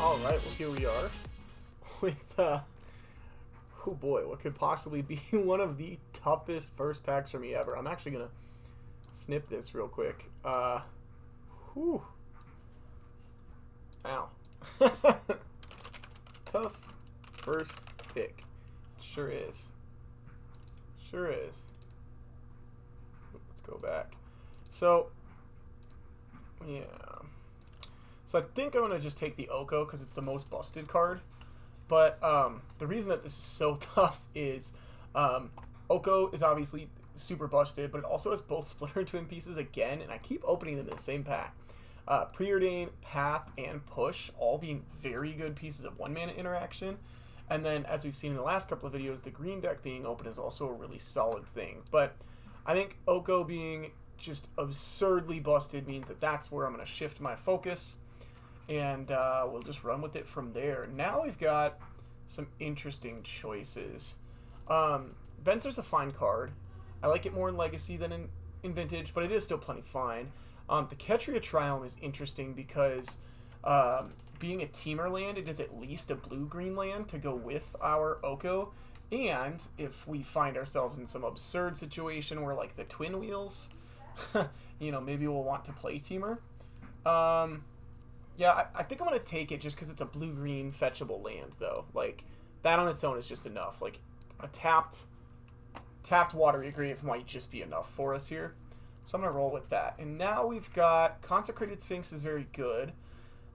Alright, well here we are with, oh boy, what could possibly be one of the toughest first packs for me ever. I'm actually going to snip this real quick. Whew. Ow. Tough first pick. Sure is. Sure is. Let's go back. So, yeah. So I think I'm going to just take the Oko because it's the most busted card. But the reason that this is so tough is Oko is obviously super busted, but it also has both Splinter Twin pieces again, and I keep opening them in the same pack. Preordain, Path, and Push all being very good pieces of 1-mana interaction. And then, as we've seen in the last couple of videos, the green deck being open is also a really solid thing. But I think Oko being just absurdly busted means that that's where I'm going to shift my focus. And we'll just run with it from there. Now we've got some interesting choices. Venser's a fine card. I like it more in Legacy than in Vintage, but it is still plenty fine. The Ketria Triome is interesting because being a teamer land, it is at least a blue-green land to go with our Oko. And if we find ourselves in some absurd situation where, like, the Twin Wheels, you know, maybe we'll want to play teamer. Yeah, I think I'm going to take it just because it's a blue-green fetchable land, though. Like, that on its own is just enough. Like, a tapped Watery Grave might just be enough for us here. So I'm going to roll with that. And now we've got Consecrated Sphinx is very good.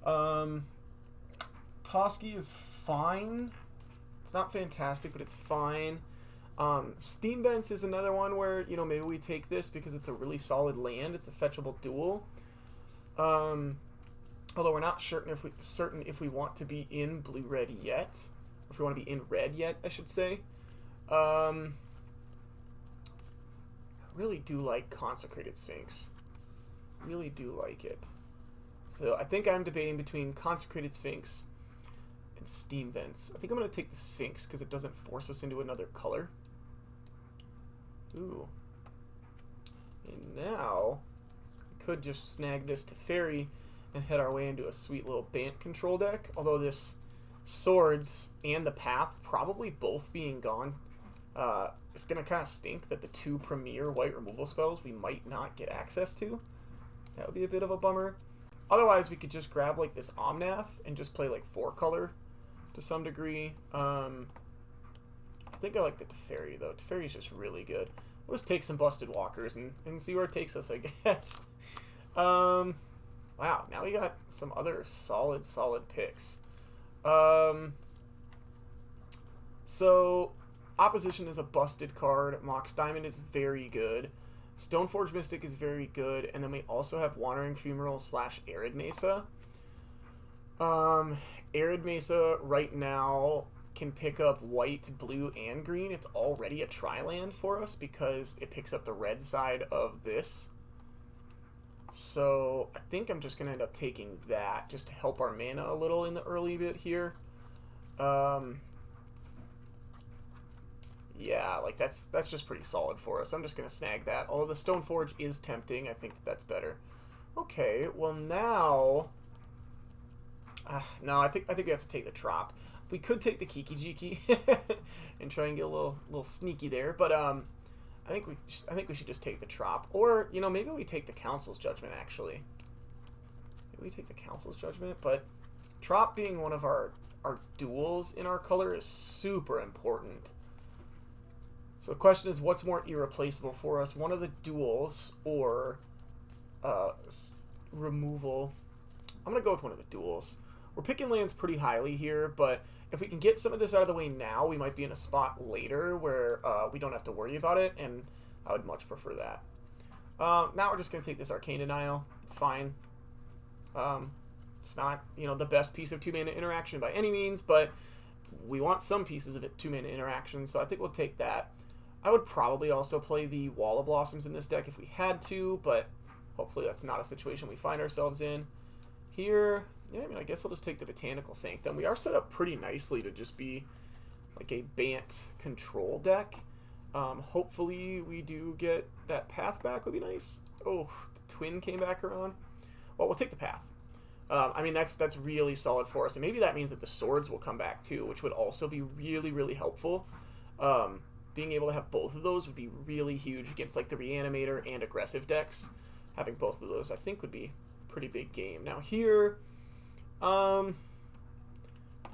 Toski is fine. It's not fantastic, but it's fine. Steam Vents is another one where, you know, maybe we take this because it's a really solid land. It's a fetchable duel. Although we're not certain if we want to be in blue-red yet. If we want to be in red yet, I should say. I really do like Consecrated Sphinx. Really do like it. So I think I'm debating between Consecrated Sphinx and Steam Vents. I think I'm going to take the Sphinx because it doesn't force us into another color. Ooh. And now, we could just snag this to Fairy and head our way into a sweet little Bant control deck. Although this Swords and the Path probably both being gone, it's going to kind of stink that the two premier white removal spells we might not get access to. That would be a bit of a bummer. Otherwise, we could just grab like this Omnath and just play like 4-color to some degree. I think I like the Teferi though. Teferi's just really good. We'll just take some Busted Walkers and see where it takes us, I guess. Wow, now we got some other solid picks. So, Opposition is a busted card. Mox Diamond is very good. Stoneforge Mystic is very good. And then we also have Wandering Fumarole / Arid Mesa. Arid Mesa right now can pick up white, blue, and green. It's already a tri-land for us because it picks up the red side of this. So I think I'm just going to end up taking that just to help our mana a little in the early bit here. Yeah, like that's just pretty solid for us. I'm just going to snag that. Although the Stoneforge is tempting, I think that's better. Okay, well now... no, I think we have to take the Trop. We could take the Kiki Jiki and try and get a little sneaky there, but I think we should just take the Trop. Or, you know, maybe we take the Council's Judgment, actually. Maybe we take the Council's Judgment, but Trop being one of our duels in our color is super important. So the question is, what's more irreplaceable for us? One of the duels or removal? I'm going to go with one of the duels. We're picking lands pretty highly here, but if we can get some of this out of the way now, we might be in a spot later where we don't have to worry about it, and I would much prefer that. Now we're just going to take this Arcane Denial. It's fine. It's not, you know, the best piece of 2-mana interaction by any means, but we want some pieces of it 2-mana interaction, so I think we'll take that. I would probably also play the Wall of Blossoms in this deck if we had to, but hopefully that's not a situation we find ourselves in. Here, yeah, I mean, I guess I'll just take the Botanical Sanctum. We are set up pretty nicely to just be like a Bant control deck. Hopefully we do get that Path back, would be nice. Oh, the Twin came back around. Well, we'll take the Path. I mean, that's really solid for us. And maybe that means that the swords will come back too, which would also be really, really helpful. Being able to have both of those would be really huge against like the Reanimator and aggressive decks. Having both of those, I think, would be a pretty big game. Now here, not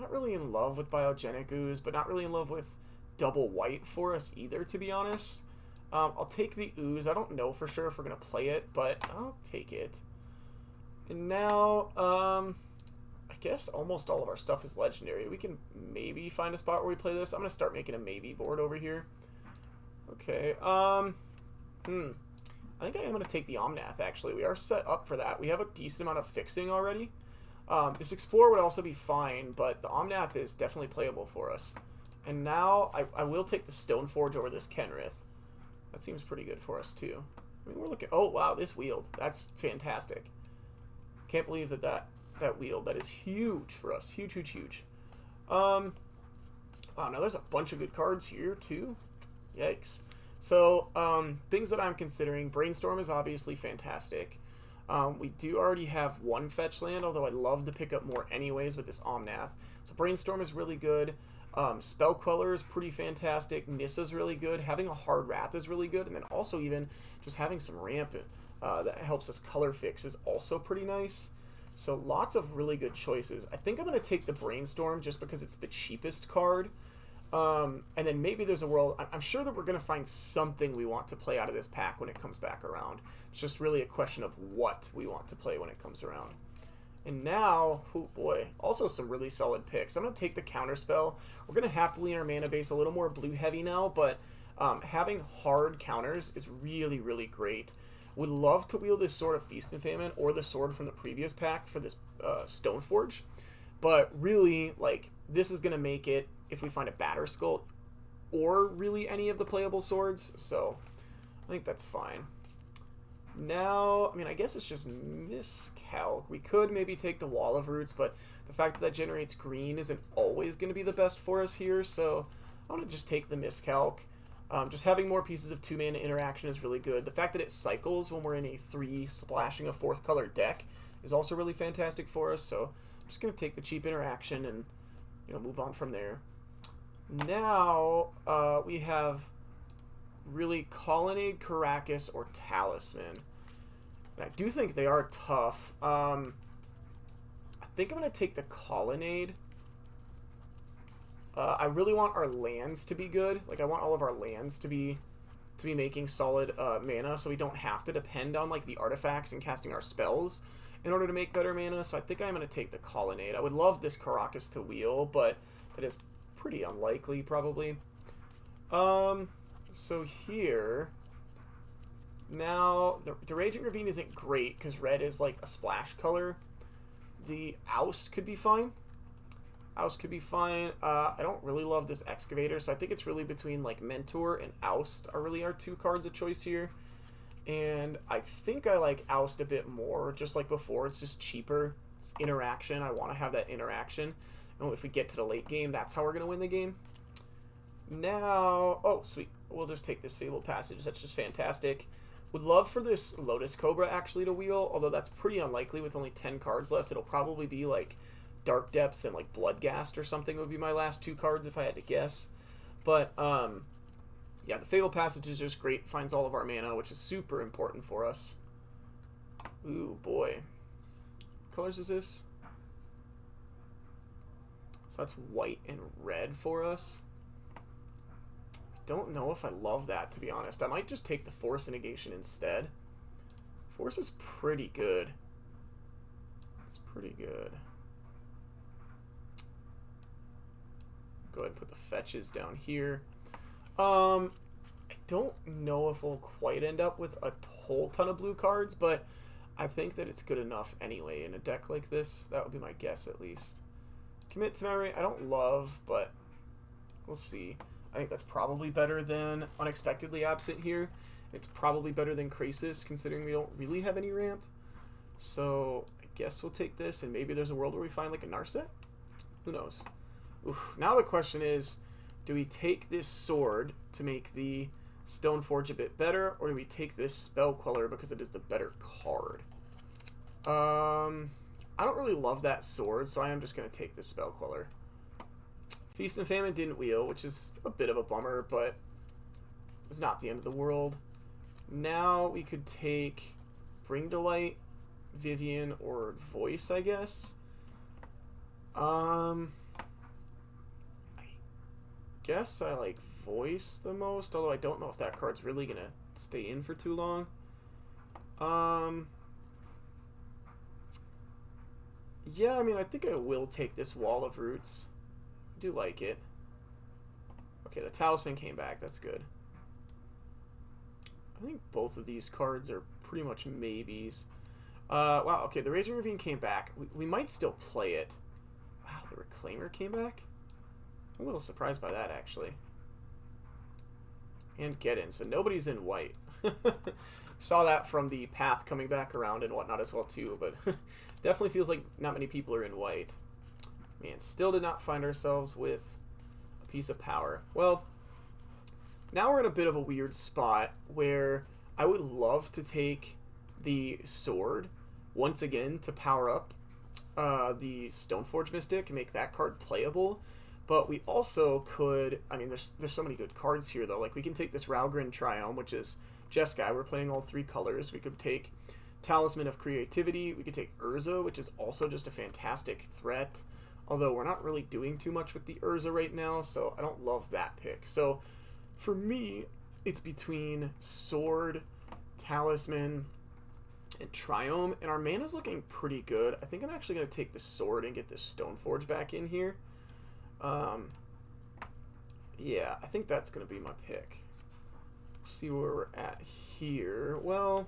really in love with Biogenic Ooze, but not really in love with double white for us either, to be honest. I'll take the Ooze. I don't know for sure if we're going to play it, but I'll take it. And now, I guess almost all of our stuff is legendary. We can maybe find a spot where we play this. I'm going to start making a maybe board over here. Okay, I think I am going to take the Omnath, actually. We are set up for that. We have a decent amount of fixing already. This Explorer would also be fine, but the Omnath is definitely playable for us. And now, I will take the Stoneforge over this Kenrith. That seems pretty good for us, too. I mean, we're looking... Oh, wow, this wheeled. That's fantastic. Can't believe that wheeled. That is huge for us. Huge, huge, huge. Wow, now there's a bunch of good cards here, too. Yikes. So, things that I'm considering. Brainstorm is obviously fantastic. We do already have one fetch land, although I'd love to pick up more anyways with this Omnath. So Brainstorm is really good. Spell Queller is pretty fantastic. Nissa's really good. Having a Hard Wrath is really good. And then also even just having some ramp that helps us color fix is also pretty nice. So lots of really good choices. I think I'm going to take the Brainstorm just because it's the cheapest card. And then maybe there's a world... I'm sure that we're going to find something we want to play out of this pack when it comes back around. It's just really a question of what we want to play when it comes around. And now, oh boy, also some really solid picks. I'm going to take the Counterspell. We're going to have to lean our mana base a little more blue heavy now, but having hard counters is really, really great. Would love to wield this Sword of Feast and Famine or the sword from the previous pack for this Stoneforge. But really, like, this is going to make it if we find a Batterskull or really any of the playable swords. So I think that's fine. Now, I mean, I guess it's just Miscalc. We could maybe take the Wall of Roots, but the fact that that generates green isn't always going to be the best for us here, so I want to just take the Miscalc. Just having more pieces of 2-mana interaction is really good. The fact that it cycles when we're in a 3 splashing a 4th color deck is also really fantastic for us, so I'm just going to take the cheap interaction and, you know, move on from there. Now, we have really Colonnade, Caracas, or Talisman. And I do think they are tough. I think I'm going to take the Colonnade. I really want our lands to be good. Like, I want all of our lands to be making solid mana, so we don't have to depend on, like, the artifacts and casting our spells in order to make better mana. So I think I'm going to take the Colonnade. I would love this Caracas to wheel, but that is pretty unlikely, probably. So here, now, the Raging Ravine isn't great, because red is, like, a splash color. The Oust could be fine. Oust could be fine. I don't really love this Excavator, so I think it's really between, like, Mentor and Oust are really our two cards of choice here. And I think I like Oust a bit more, just like before. It's just cheaper. It's interaction. I want to have that interaction. And if we get to the late game, that's how we're going to win the game. Now, oh, sweet. We'll just take this Fabled Passage. That's just fantastic. Would love for this Lotus Cobra actually to wheel, although that's pretty unlikely with only 10 cards left. It'll probably be like Dark Depths and like Bloodghast or something would be my last 2 cards if I had to guess. But, yeah, the Fabled Passage is just great. Finds all of our mana, which is super important for us. Ooh, boy. What colors is this? So that's white and red for us. Don't know if I love that, to be honest. I might just take the Force and Negation instead. Force is pretty good. It's pretty good. Go ahead and put the fetches down here. I don't know if we'll quite end up with a whole ton of blue cards, but I think that it's good enough anyway in a deck like this. That would be my guess, at least. Commit to Memory, I don't love, but we'll see. I think that's probably better than Unexpectedly Absent here. It's probably better than Krasis, considering we don't really have any ramp. So I guess we'll take this, and maybe there's a world where we find like a Narset? Who knows? Oof. Now the question is, do we take this sword to make the Stoneforge a bit better, or do we take this Spell Queller because it is the better card? I don't really love that sword, so I am just going to take the Spell Queller. Feast and Famine didn't wheel, which is a bit of a bummer, but it's not the end of the world. Now we could take Bring Delight, Vivian, or Voice, I guess. I guess I like Voice the most, although I don't know if that card's really going to stay in for too long. Yeah, I mean, I think I will take this Wall of Roots. I do like it. Okay, the Talisman came back. That's good. I think both of these cards are pretty much maybes. Wow, okay, the Raging Ravine came back. We might still play it. Wow, the Reclaimer came back? I'm a little surprised by that, actually. And Get In, so nobody's in white. Saw that from the path coming back around and whatnot as well, too, but definitely feels like not many people are in white. Man, still did not find ourselves with a piece of power. Well, now we're in a bit of a weird spot where I would love to take the sword once again to power up the Stoneforge Mystic and make that card playable. But we also could, I mean, there's so many good cards here, though. Like, we can take this Ralgrin Triome, which is Jeskai. We're playing all three colors. We could take Talisman of Creativity. We could take Urza, which is also just a fantastic threat. Although we're not really doing too much with the Urza right now, so I don't love that pick. So, for me, it's between Sword, Talisman, and Triome. And our mana's looking pretty good. I think I'm actually going to take the Sword and get this Stoneforge back in here. Yeah, I think that's going to be my pick. See where we're at here. Well,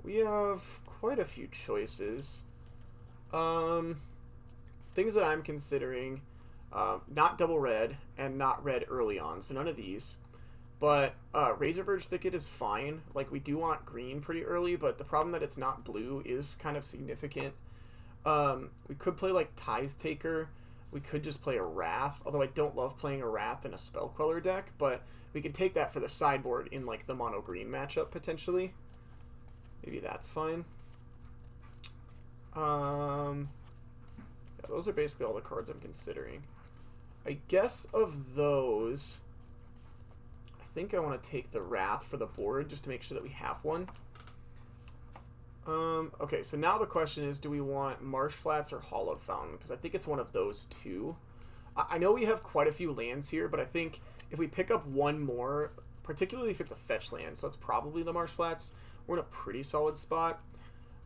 we have quite a few choices. Things that I'm considering, not double red and not red early on, so none of these. But Razorverge Thicket is fine. Like, we do want green pretty early, but the problem that it's not blue is kind of significant. We could play like Tithe Taker. We could just play a Wrath, although I don't love playing a Wrath in a Spell Queller deck, but we could take that for the sideboard in like the mono green matchup potentially. Maybe that's fine. Yeah, those are basically all the cards I'm considering. I guess of those, I think I want to take the Wrath for the board just to make sure that we have one. Okay, so now the question is, do we want Marsh Flats or Hollowed Fountain? Because I think it's one of those two. I know we have quite a few lands here, but I think if we pick up one more, particularly if it's a fetch land, so it's probably the Marsh Flats, we're in a pretty solid spot.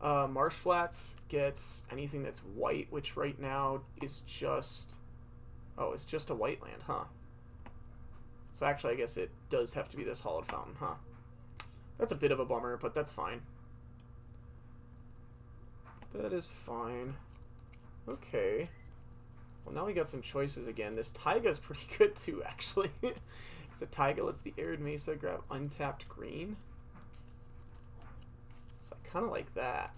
Marsh Flats gets anything that's white, which right now is just... Oh, it's just a white land, huh? So actually, I guess it does have to be this Hollowed Fountain, huh? That's a bit of a bummer, but that's fine. That is fine. Okay. Well, now we got some choices again. This Taiga's pretty good, too, actually. Because the Taiga lets the Arid Mesa grab untapped green. So I kind of like that.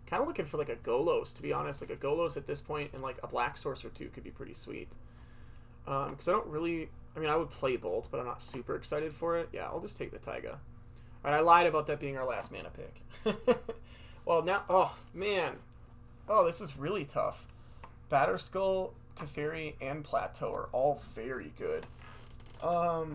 Kind of looking for, like, a Golos, to be honest. Like, a Golos at this point and, like, a Black Source or two could be pretty sweet. Because I don't really... I mean, I would play Bolt, but I'm not super excited for it. Yeah, I'll just take the Taiga. Alright, I lied about that being our last mana pick. Well, now... Oh, man. Oh, this is really tough. Batterskull, Teferi, and Plateau are all very good. Boy.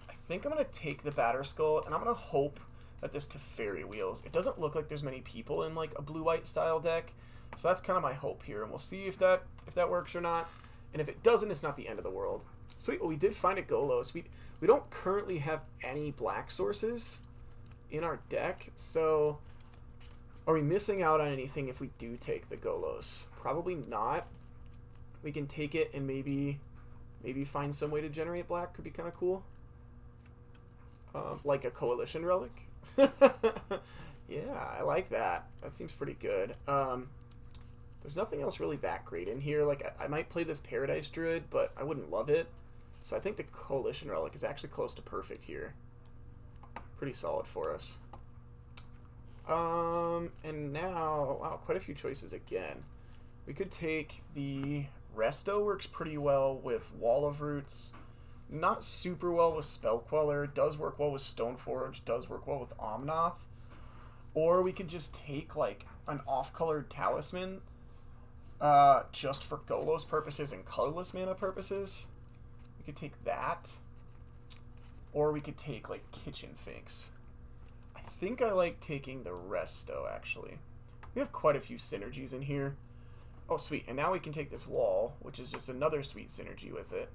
I think I'm going to take the Batterskull, and I'm going to hope that this Teferi wheels. It doesn't look like there's many people in, like, a blue-white style deck, so that's kind of my hope here, and we'll see if that works or not. And if it doesn't, it's not the end of the world. Sweet, well, we did find a Golos. We don't currently have any black sources in our deck, so are we missing out on anything if we do take the Golos? Probably not. We can take it and maybe find some way to generate black. Could be kind of cool. Like a Coalition Relic. Yeah, I like that. That seems pretty good. There's nothing else really that great in here. Like, I might play this Paradise Druid, but I wouldn't love it. So I think the Coalition Relic is actually close to perfect here. Pretty solid for us. And now, wow, quite a few choices again. We could take the Resto, works pretty well with Wall of Roots. Not super well with Spell Queller. Does work well with Stoneforge. Does work well with Omnath. Or we could just take like an off-colored Talisman just for Golos purposes and colorless mana purposes. We could take that. Or we could take like Kitchen Finks. I think I like taking the Resto actually. We have quite a few synergies in here. Oh sweet, and now we can take this wall, which is just another sweet synergy with it.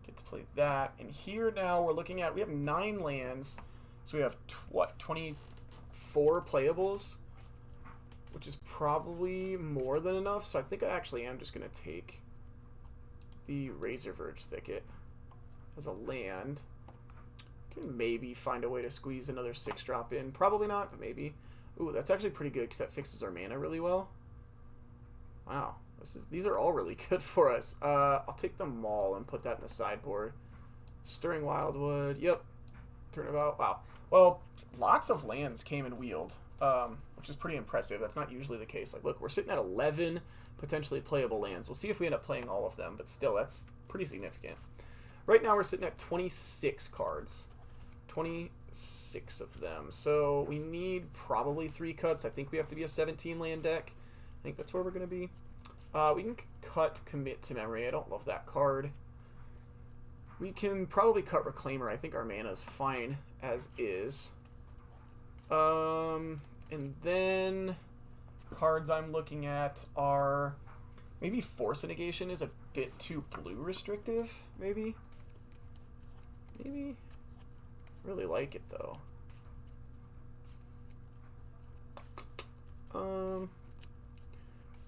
Get to play that. And here now we're looking at, we have 9 lands. So we have, what, 24 playables? Which is probably more than enough. So I think I actually am just going to take the Razorverge Thicket as a land. Can maybe find a way to squeeze another 6-drop in. Probably not, but maybe. Ooh, that's actually pretty good because that fixes our mana really well. Wow. These are all really good for us. I'll take the Maul and put that in the sideboard. Stirring Wildwood. Yep. Turnabout. Wow. Well, lots of lands came and wheeled, which is pretty impressive. That's not usually the case. Like, look, we're sitting at 11 potentially playable lands. We'll see if we end up playing all of them, but still, that's pretty significant. Right now, we're sitting at 26 cards. 26 of them. So we need probably 3 cuts. I think we have to be a 17-land deck. I think that's where we're going to be. We can cut Commit to Memory. I don't love that card. We can probably cut Reclaimer. I think our mana is fine as is. And then cards I'm looking at are maybe Force of Negation is a bit too blue restrictive. Maybe. Really like it though.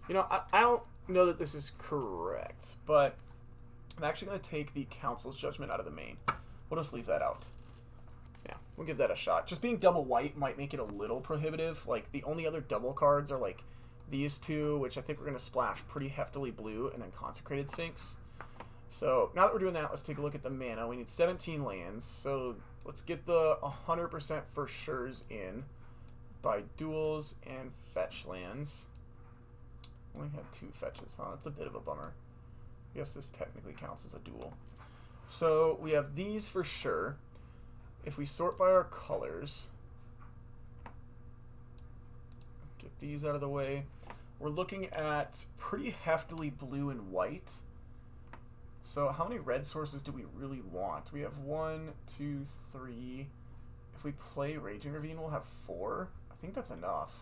You know, I don't know that this is correct, but I'm actually going to take the Council's Judgment out of the main. We'll just leave that out. Yeah, we'll give that a shot. Just being double white might make it a little prohibitive. Like, the only other double cards are, like, these two, which I think we're going to splash pretty heftily blue, and then Consecrated Sphinx. So, now that we're doing that, let's take a look at the mana. We need 17 lands, so let's get the 100% for sure's in by duels and fetch lands. Only had 2 fetches, huh? That's a bit of a bummer. I guess this technically counts as a duel. So we have these for sure. If we sort by our colors, get these out of the way, we're looking at pretty heftily blue and white. So how many red sources do we really want? We have 1, 2, 3. If we play Raging Ravine, we'll have 4. I think that's enough.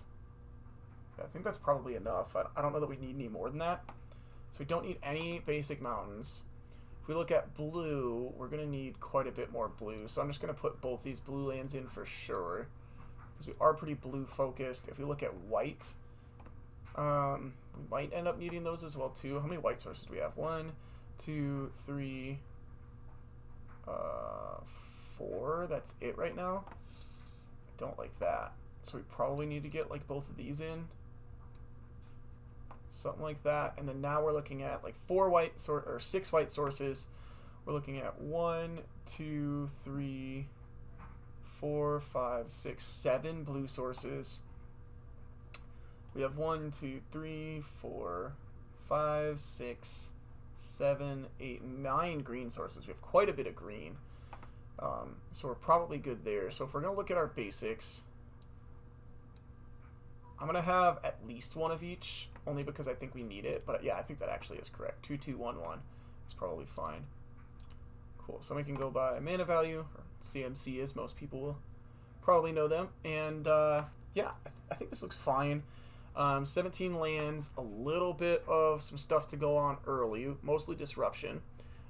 I think that's probably enough. I don't know that we need any more than that. So we don't need any basic mountains. If we look at blue, we're going to need quite a bit more blue. So I'm just going to put both these blue lands in for sure, because we are pretty blue focused. If we look at white, we might end up needing those as well too. How many white sources do we have? 1, 2, 3, 4. That's it right now. I don't like that. So we probably need to get like both of these in. Something like that. And then now we're looking at like 6 white sources. We're looking at 1, 2, 3, 4, 5, 6, 7 blue sources. We have 1, 2, 3, 4, 5, 6, 7, 8, 9 green sources. We have quite a bit of green. So we're probably good there. So if we're going to look at our basics, I'm going to have at least 1 of each, only because I think we need it. But yeah, I think that actually is correct. 2, 2, 1, 1 is probably fine. Cool. So we can go by mana value, or CMC as most people will probably know them. And yeah, I think this looks fine. 17 lands, a little bit of some stuff to go on early, mostly disruption.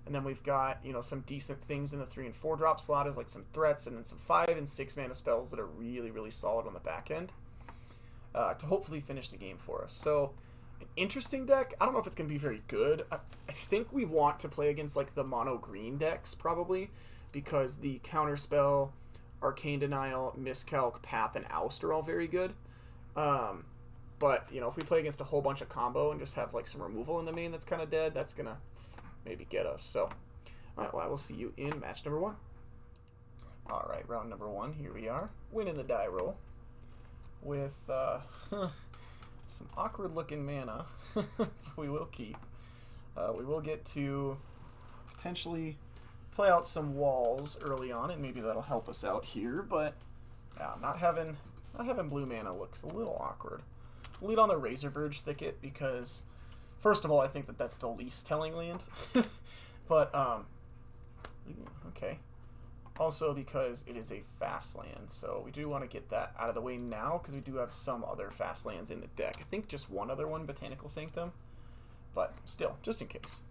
And then we've got, you know, some decent things in the 3 and 4 drop slot, as like some threats, and then some 5 and 6 mana spells that are really, really solid on the back end. To hopefully finish the game for us. So, an interesting deck. I don't know if it's going to be very good. I think we want to play against like the mono green decks probably, because the counterspell, Arcane Denial, Miscalc, Path, and Oust are all very good. But you know, if we play against a whole bunch of combo and just have like some removal in the main that's kind of dead, that's gonna maybe get us. So, all right. Well, I will see you in match number 1. All right, round number 1. Here we are, winning the die roll with some awkward looking mana. We will keep. We will get to potentially play out some walls early on, and maybe that'll help us out here. But yeah, not having blue mana looks a little awkward. We'll lead on the Razorverge Thicket because, first of all, I think that that's the least telling land. But okay. Also because it is a fast land, so we do want to get that out of the way now because we do have some other fast lands in the deck. I think just one other one, Botanical Sanctum, but still, just in case.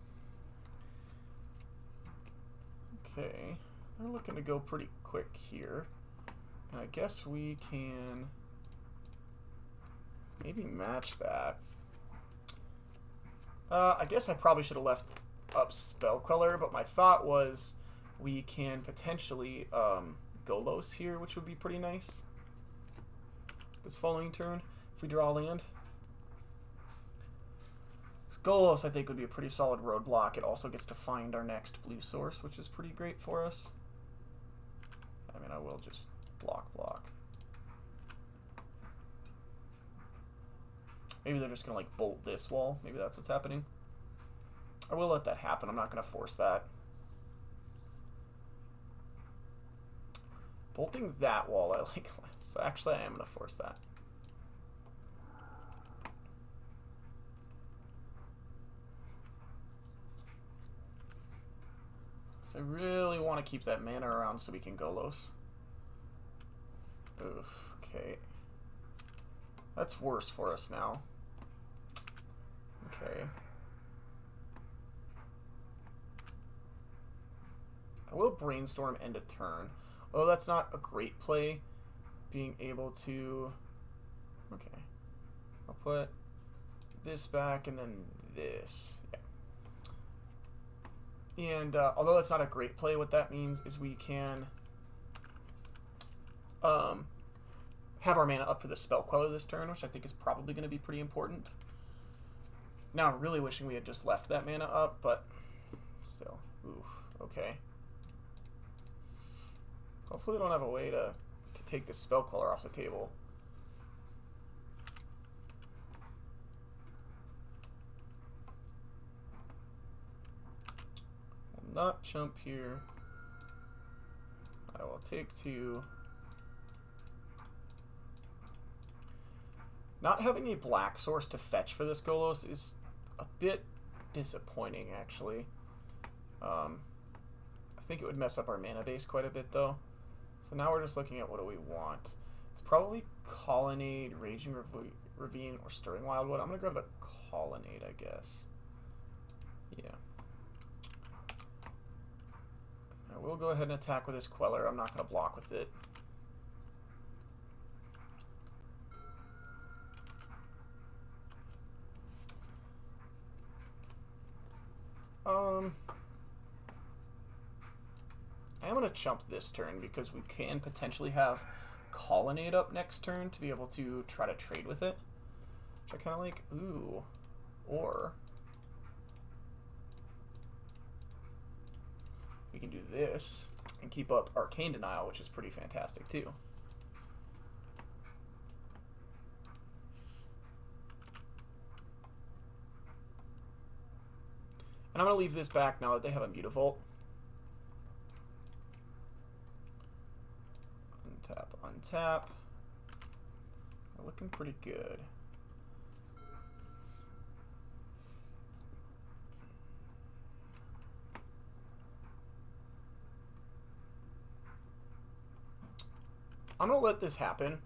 Okay, they're looking to go pretty quick here, and I guess we can maybe match that. I guess I probably should have left up Spell Queller, but my thought was we can potentially Golos here, which would be pretty nice this following turn if we draw land. Golos, I think, would be a pretty solid roadblock. It also gets to find our next blue source, which is pretty great for us. I mean, I will just block. Maybe they're just going to, like, bolt this wall. Maybe that's what's happening. I will let that happen. I'm not going to force that. Bolting that wall I like less. So actually, I am going to force that. So I really want to keep that mana around so we can Golos. Oof, okay. That's worse for us now. Okay. I will Brainstorm end a turn. Although that's not a great play, being able to... Okay. I'll put this back and then this. Yeah. And although that's not a great play, what that means is we can have our mana up for the Spell Queller this turn, which I think is probably going to be pretty important. Now I'm really wishing we had just left that mana up, but still. Oof. Okay. Hopefully we don't have a way to take this Spell Queller off the table. Will not jump here. I will take 2. Not having a black source to fetch for this Golos is a bit disappointing, actually. I think it would mess up our mana base quite a bit, though. So now we're just looking at what do we want. It's probably Colonnade, Raging Ravine, or Stirring Wildwood. I'm going to grab the Colonnade, I guess. Yeah. I will go ahead and attack with this Queller. I'm not going to block with it. I am going to chump this turn because we can potentially have Colonnade up next turn to be able to try to trade with it. Which I kind of like. Ooh. Or we can do this and keep up Arcane Denial, which is pretty fantastic too. And I'm going to leave this back now that they have a Mutavault. Untap. We're looking pretty good. I'm going to let this happen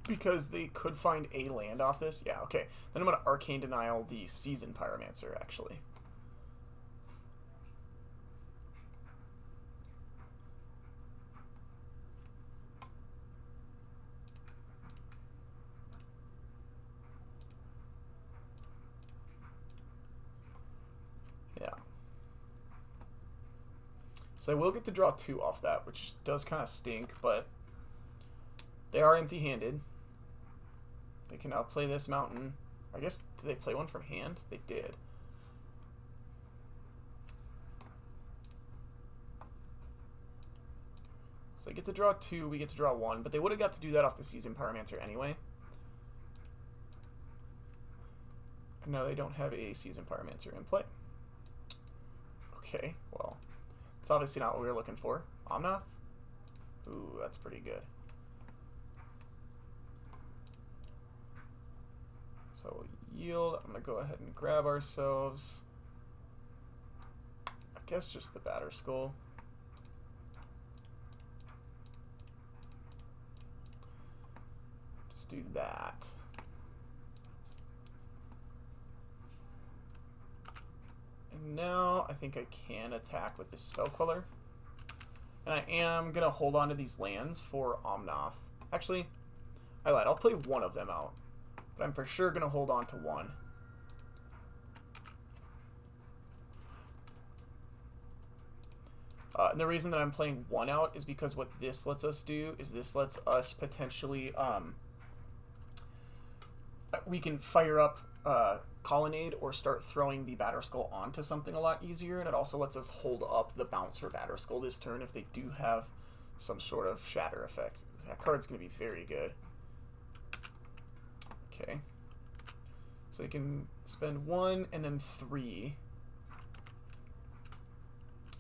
because they could find a land off this. Yeah, okay. Then I'm going to Arcane Denial the Seasoned Pyromancer, actually. Yeah. So I will get to draw 2 off that, which does kind of stink, but they are empty-handed. They can outplay this mountain. I guess, did they play one from hand? They did. So they get to draw 2, we get to draw 1, but they would have got to do that off the Seasoned Pyromancer anyway. No, they don't have a Seasoned Pyromancer in play. Okay, well, it's obviously not what we were looking for. Omnath? Ooh, that's pretty good. So yield, I'm going to go ahead and grab ourselves, I guess, just the Batter Skull. Just do that. And now I think I can attack with this Spell Queller. And I am going to hold on to these lands for Omnath. Actually, I lied. I'll play one of them out. But I'm for sure going to hold on to one. And the reason that I'm playing one out is because what this lets us do is this lets us potentially... we can fire up Colonnade or start throwing the Batterskull onto something a lot easier, and it also lets us hold up the bounce for Batterskull this turn if they do have some sort of shatter effect. That card's going to be very good. Okay. So you can spend 1 and then 3.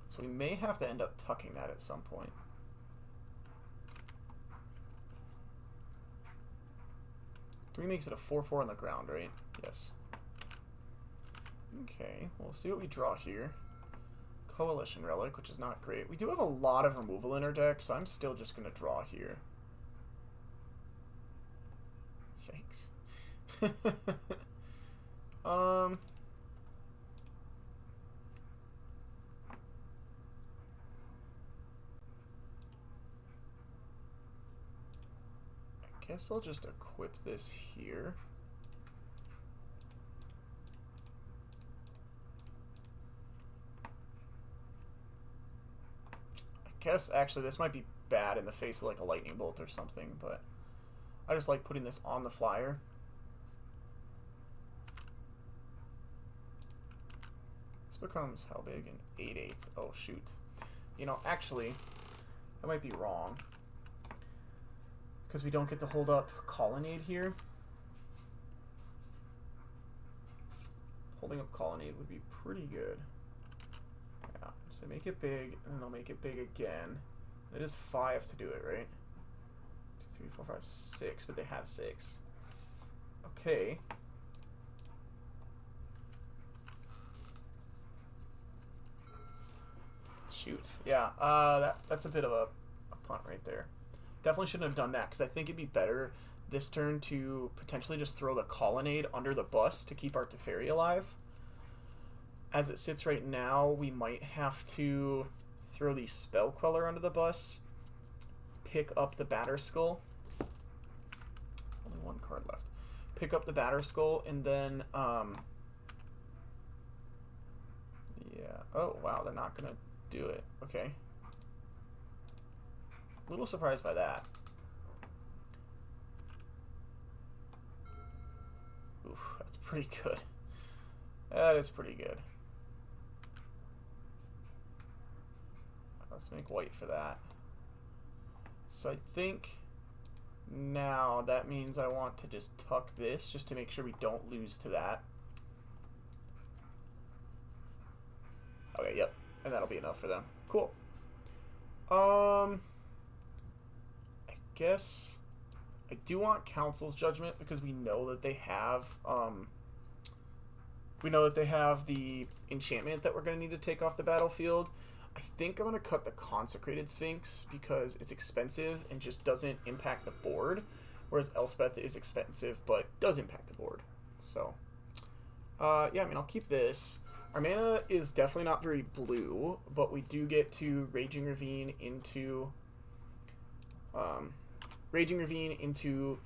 So we may have to end up tucking that at some point. Three makes it a 4/4 on the ground, right? Yes. Okay, we'll see what we draw here. Coalition Relic, which is not great. We do have a lot of removal in our deck, so I'm still just going to draw here. Yikes. I guess I'll just equip this here. I guess actually this might be bad in the face of like a lightning bolt or something, but I just like putting this on the flyer. This becomes how big? An 8/8. Oh shoot. You know, actually, I might be wrong. Because we don't get to hold up Colonnade here. Holding up Colonnade would be pretty good. Yeah, so make it big, and then they'll make it big again. It is 5 to do it, right? 2, 3, 4, 5, 6, but they have 6. Okay. Shoot. Yeah, that's a bit of a punt right there. Definitely shouldn't have done that, because I think it'd be better this turn to potentially just throw the Colonnade under the bus to keep our Teferi alive. As it sits right now, we might have to throw the Spell Queller under the bus, pick up the Batterskull. Only one card left. Pick up the Batterskull, and then, yeah. Oh, wow, they're not going to do it. Okay. A little surprised by that. Oof, that's pretty good. That is pretty good. Let's make white for that. So I think now that means I want to just tuck this just to make sure we don't lose to that. Okay, yep. And that'll be enough for them. Cool. I guess I do want Council's Judgment because we know that they have the enchantment that we're going to need to take off the battlefield. I think I'm going to cut the Consecrated Sphinx because it's expensive and just doesn't impact the board, whereas Elspeth is expensive but does impact the board. So, yeah, I mean, I'll keep this. Our mana is definitely not very blue, but we do get to Raging Ravine into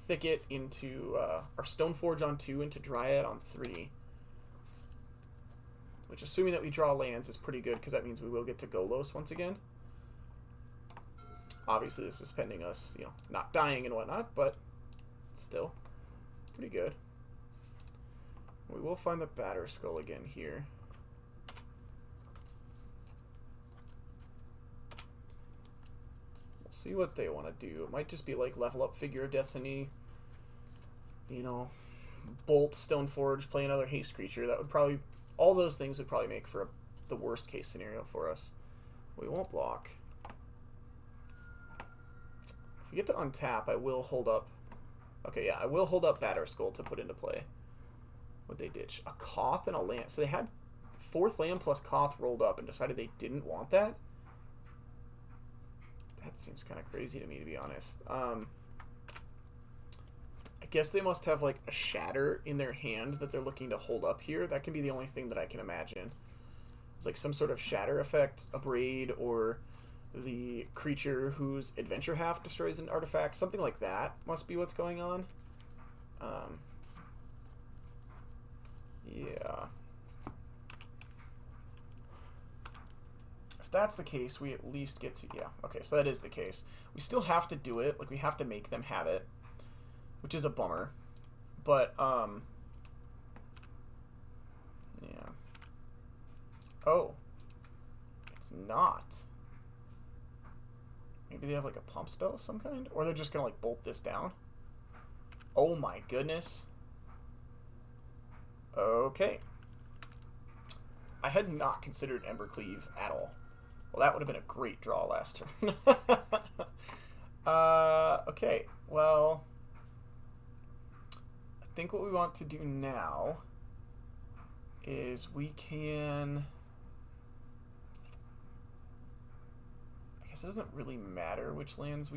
Thicket, into our Stoneforge on 2, into Dryad on 3. Which, assuming that we draw lands, is pretty good because that means we will get to Golos once again. Obviously, this is pending us, you know, not dying and whatnot, but still pretty good. We will find the Batterskull again here. We'll see what they want to do. It might just be like level up Figure of Destiny, you know, Bolt, Stoneforge, play another haste creature. That would probably... all those things would probably make for a the worst case scenario for us. We won't block. If we get to untap, I will hold up. Okay, yeah, I will hold up Batter Skull to put into play. What'd they ditch? A Koth and a land. So they had 4th land plus Koth rolled up and decided they didn't want that? That seems kind of crazy to me, to be honest. I guess they must have like a Shatter in their hand that they're looking to hold up here. That can be the only thing that I can imagine. It's like some sort of Shatter effect, a Braid, or the creature whose adventure half destroys an artifact. Something like that must be what's going on. Yeah. If that's the case, we at least get to... Yeah, okay, so that is the case. We still have to do it. Like, we have to make them have it, which is a bummer. But, yeah. Oh. It's not. Maybe they have, like, a pump spell of some kind? Or they're just gonna, like, bolt this down? Oh my goodness. Okay. I had not considered Embercleave at all. Well, that would have been a great draw last turn. Okay, well, I think what we want to do now is we can... I guess it doesn't really matter which lands if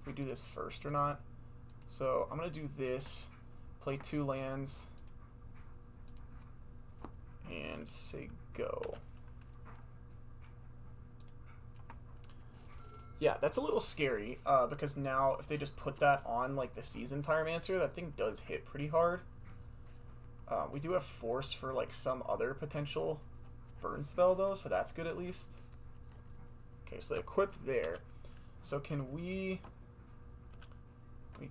we do this first or not. So I'm going to do this, play 2 lands, and say go. Yeah, that's a little scary, because now if they just put that on like the Seasoned Pyromancer, that thing does hit pretty hard. We do have Force for like some other potential burn spell though, so that's good at least. Okay, so they equip there. So can we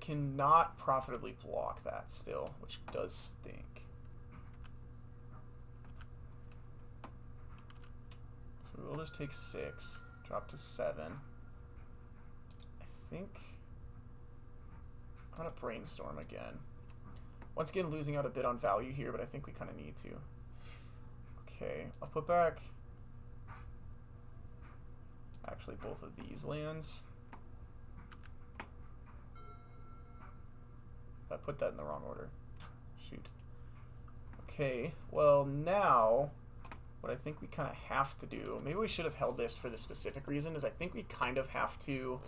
cannot profitably block that still, which does stink. So we'll just take 6, drop to 7. I think I'm gonna brainstorm again. Once again, losing out a bit on value here, but I think we kind of need to. Okay, I'll put back actually both of these lands. I put that in the wrong order. Shoot. Okay, well now what I think we kind of have to do, maybe we should have held this for the specific reason, is I think we kind of have to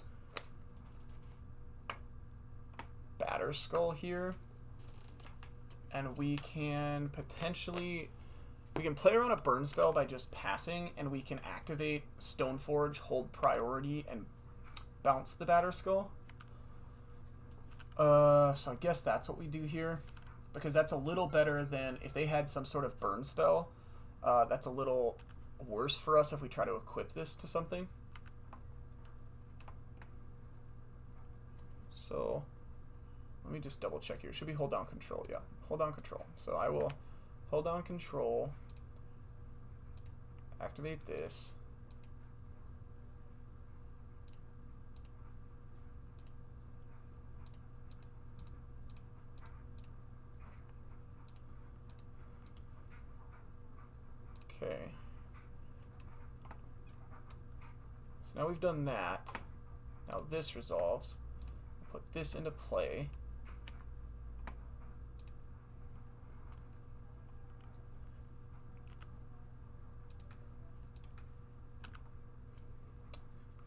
Batter Skull here. And we can potentially, we can play around a burn spell by just passing, and we can activate Stoneforge, hold priority, and bounce the Batter Skull. So I guess that's what we do here, because that's a little better than if they had some sort of burn spell. That's a little worse for us if we try to equip this to something. So let me just double check here. Should be hold down control. Yeah, hold down control. So I will hold down control, activate this. Okay. So now we've done that. Now this resolves. We'll put this into play.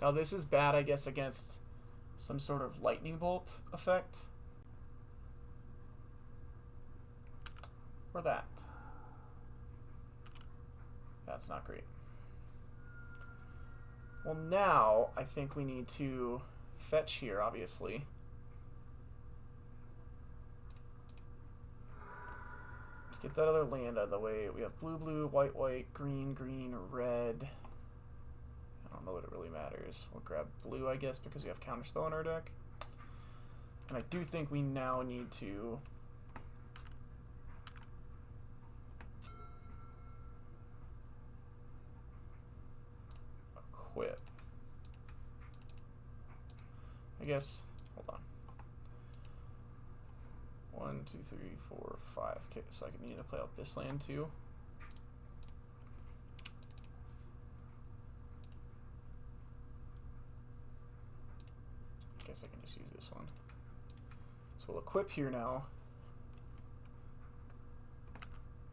Now this is bad, I guess, against some sort of lightning bolt effect. Or that. That's not great. Well, now I think we need to fetch here, obviously. To get that other land out of the way, we have blue, blue, white, white, green, green, red. I don't know that it really matters. We'll grab blue, I guess, because we have Counterspell in our deck. And I do think we now need to equip. I guess, hold on. 1, 2, 3, 4, 5. Okay, so I need to play out this land too. guess I can just use this one. So we'll equip here now.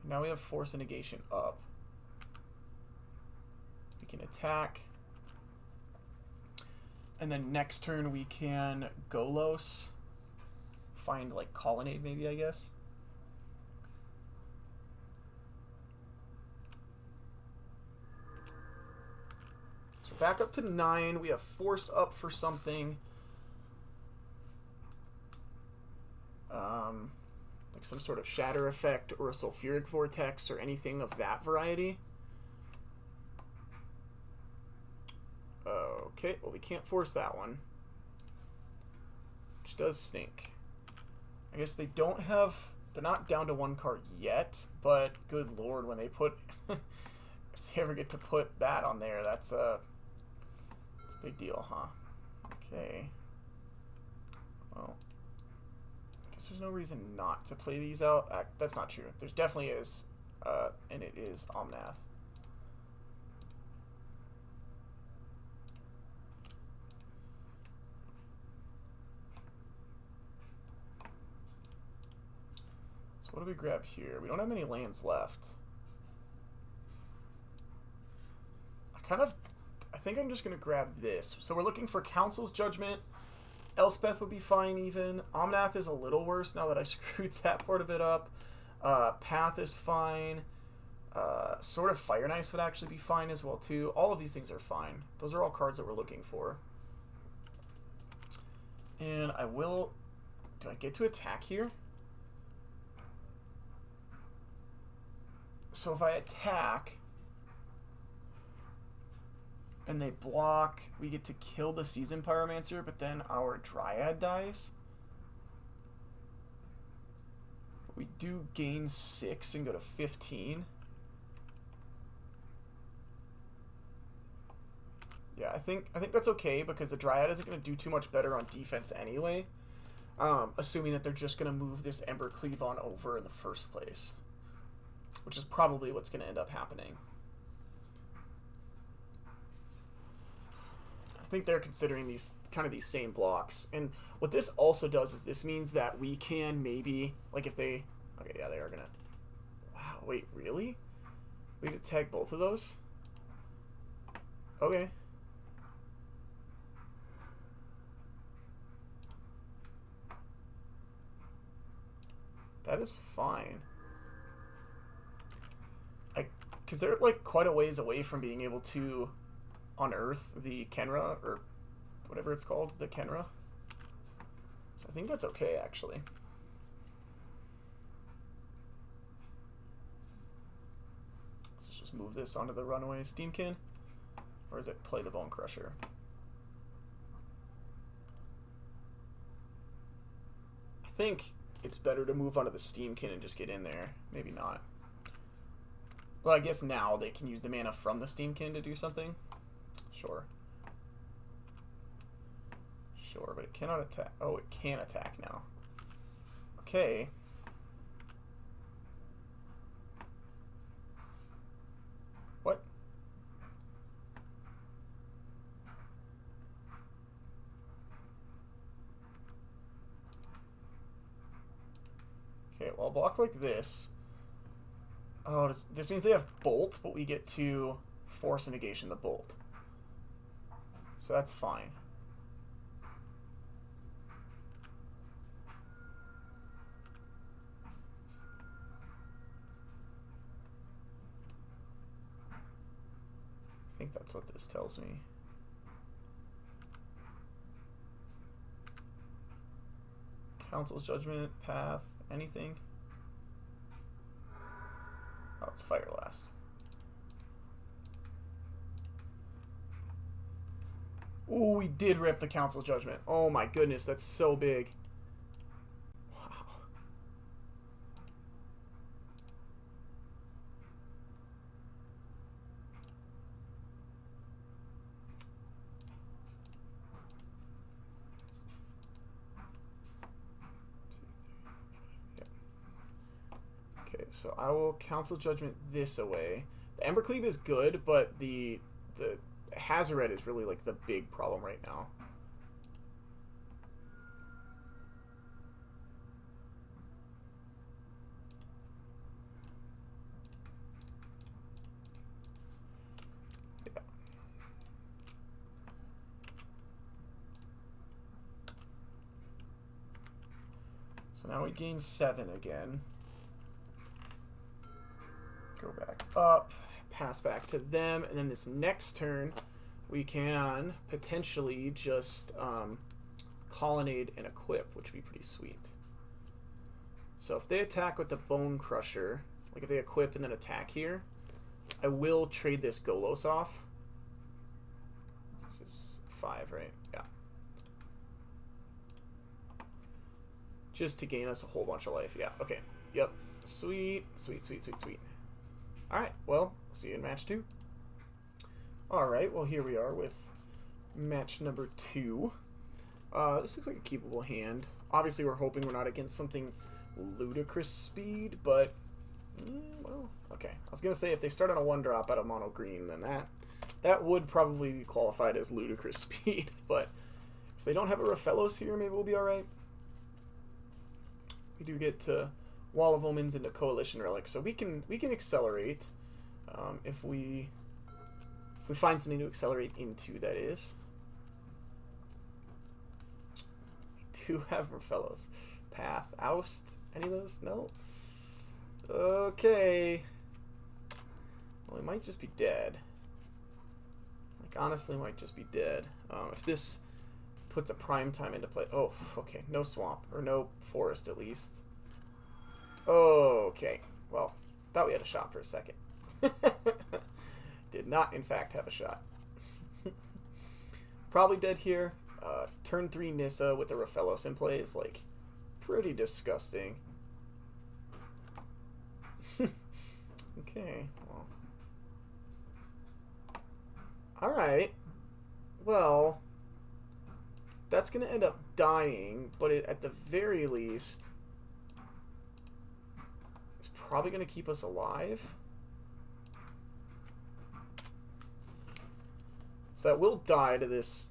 Now we have force and negation up. We can attack. And then next turn we can Golos. Find like Colonnade maybe, I guess. So back up to 9. We have force up for something. Like some sort of shatter effect or a sulfuric vortex or anything of that variety. Okay, well we can't force that one, which does stink. I guess they don't have, they're not down to 1 card yet, but good lord, when they put, if they ever get to put that on there, that's a big deal, huh? Okay. Well, I guess there's no reason not to play these out. That's not true. There's definitely is, and it is Omnath. So what do we grab here? We don't have many lands left. I think I'm just going to grab this. So we're looking for Council's Judgment. Elspeth would be fine even. Omnath is a little worse now that I screwed that part of it up. Path is fine. Sword of Fire Knights would actually be fine as well too. All of these things are fine. Those are all cards that we're looking for. And I will... Do I get to attack here? So if I attack... and they block, we get to kill the Season Pyromancer, but then our Dryad dies. But we do gain 6 and go to 15. Yeah, I think that's okay because the Dryad isn't going to do too much better on defense anyway. Assuming that they're just going to move this Embercleave on over in the first place, which is probably what's going to end up happening. I think they're considering these same blocks. And what this also does is this means that we can maybe, like if they, okay, yeah, they are gonna, wow, wait, really? We get to tag both of those? Okay. That is fine. Because they're like quite a ways away from being able to unearth the Kenra, or whatever it's called, the Kenra. So I think that's okay, actually. Let's just move this onto the runaway Steamkin. Or is it play the Bone Crusher? I think it's better to move onto the Steamkin and just get in there. Maybe not. Well, I guess now they can use the mana from the Steamkin to do something. Sure. Sure, but it cannot attack. Oh, it can attack now. Okay. What? Okay, well, I'll block like this. Oh, this means they have Bolt, but we get to force and negation the Bolt. So that's fine. I think that's what this tells me. Council's Judgment, Path, anything? Oh, it's Fire Blast. Ooh, we did rip the Council's Judgment. Oh my goodness, that's so big. Wow. Yeah. Okay, so I will Council Judgment this away. The Embercleave is good, but the Hazoret is really like the big problem right now. So now we gain 7 again. Go back up, pass back to them, and then this next turn we can potentially just colonnade and equip, which would be pretty sweet. So if they attack with the Bone Crusher, like if they equip and then attack here, I will trade this Golos off. This is 5, right? Yeah. Just to gain us a whole bunch of life. Yeah, okay. Yep. Sweet, sweet, sweet, sweet, sweet. Alright, well, see you in match 2. Alright, well, here we are with match number 2. This looks like a keepable hand. Obviously, we're hoping we're not against something ludicrous speed, but, well, okay. I was going to say, if they start on a 1-drop out of mono green, then that would probably be qualified as ludicrous speed, but if they don't have a Raphellos here, maybe we'll be alright. We do get to Wall of Omens into Coalition Relic, so we can accelerate if we find something to accelerate into, that is. We do have Raphellos. Path, Oust, any of those? No? Okay. Well, we might just be dead. Like, honestly, might just be dead. If this puts a prime time into play. Oh, okay. No swamp, or no forest at least. Okay. Well, thought we had a shot for a second. Did not, in fact, have a shot. Probably dead here. Turn 3 Nissa with the Raphellos in play is, like, pretty disgusting. Okay. Well. Alright. Well, that's going to end up dying, but at the very least, it's probably going to keep us alive. So that will die to this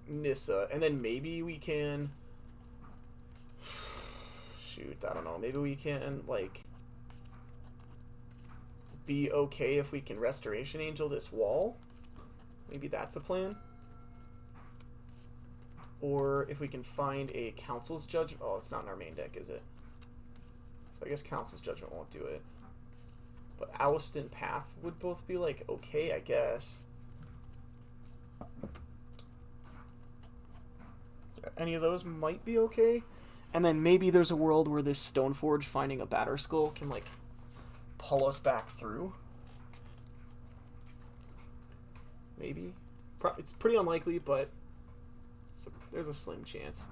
Nissa, and then maybe we can... Shoot, I don't know. Maybe we can, like, be okay if we can Restoration Angel this wall. Maybe that's a plan. Or if we can find a Council's Judgment. Oh, it's not in our main deck, is it? So I guess Council's Judgment won't do it. But Oust and Path would both be, like, okay, I guess. Any of those might be okay. And then maybe there's a world where this Stoneforge finding a Batter Skull can, like, pull us back through. Maybe. It's pretty unlikely, but there's a slim chance.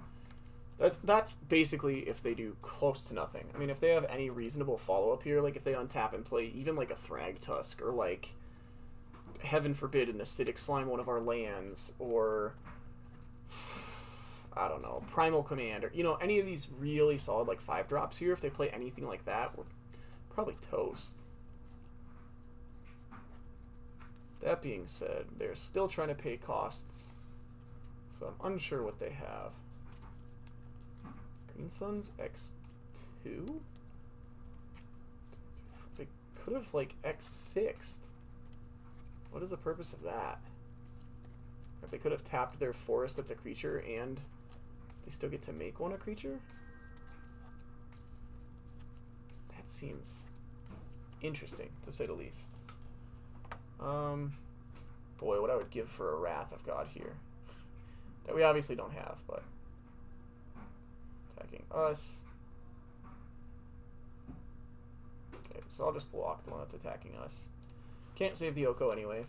That's basically if they do close to nothing. I mean, if they have any reasonable follow-up here, like if they untap and play even like a Thragtusk, or like, heaven forbid, an Acidic Slime one of our lands, or... I don't know, Primal Command, or, you know, any of these really solid, like, 5-drops here, if they play anything like that, we're probably toast. That being said, they're still trying to pay costs, so I'm unsure what they have. Green Sun's X2? They could have, like, X6'd. What is the purpose of that? Like, they could have tapped their forest that's a creature, and they still get to make one a creature? That seems interesting, to say the least. Boy, what I would give for a Wrath of God here. That we obviously don't have, but... Attacking us. Okay, so I'll just block the one that's attacking us. Can't save the Oko anyway.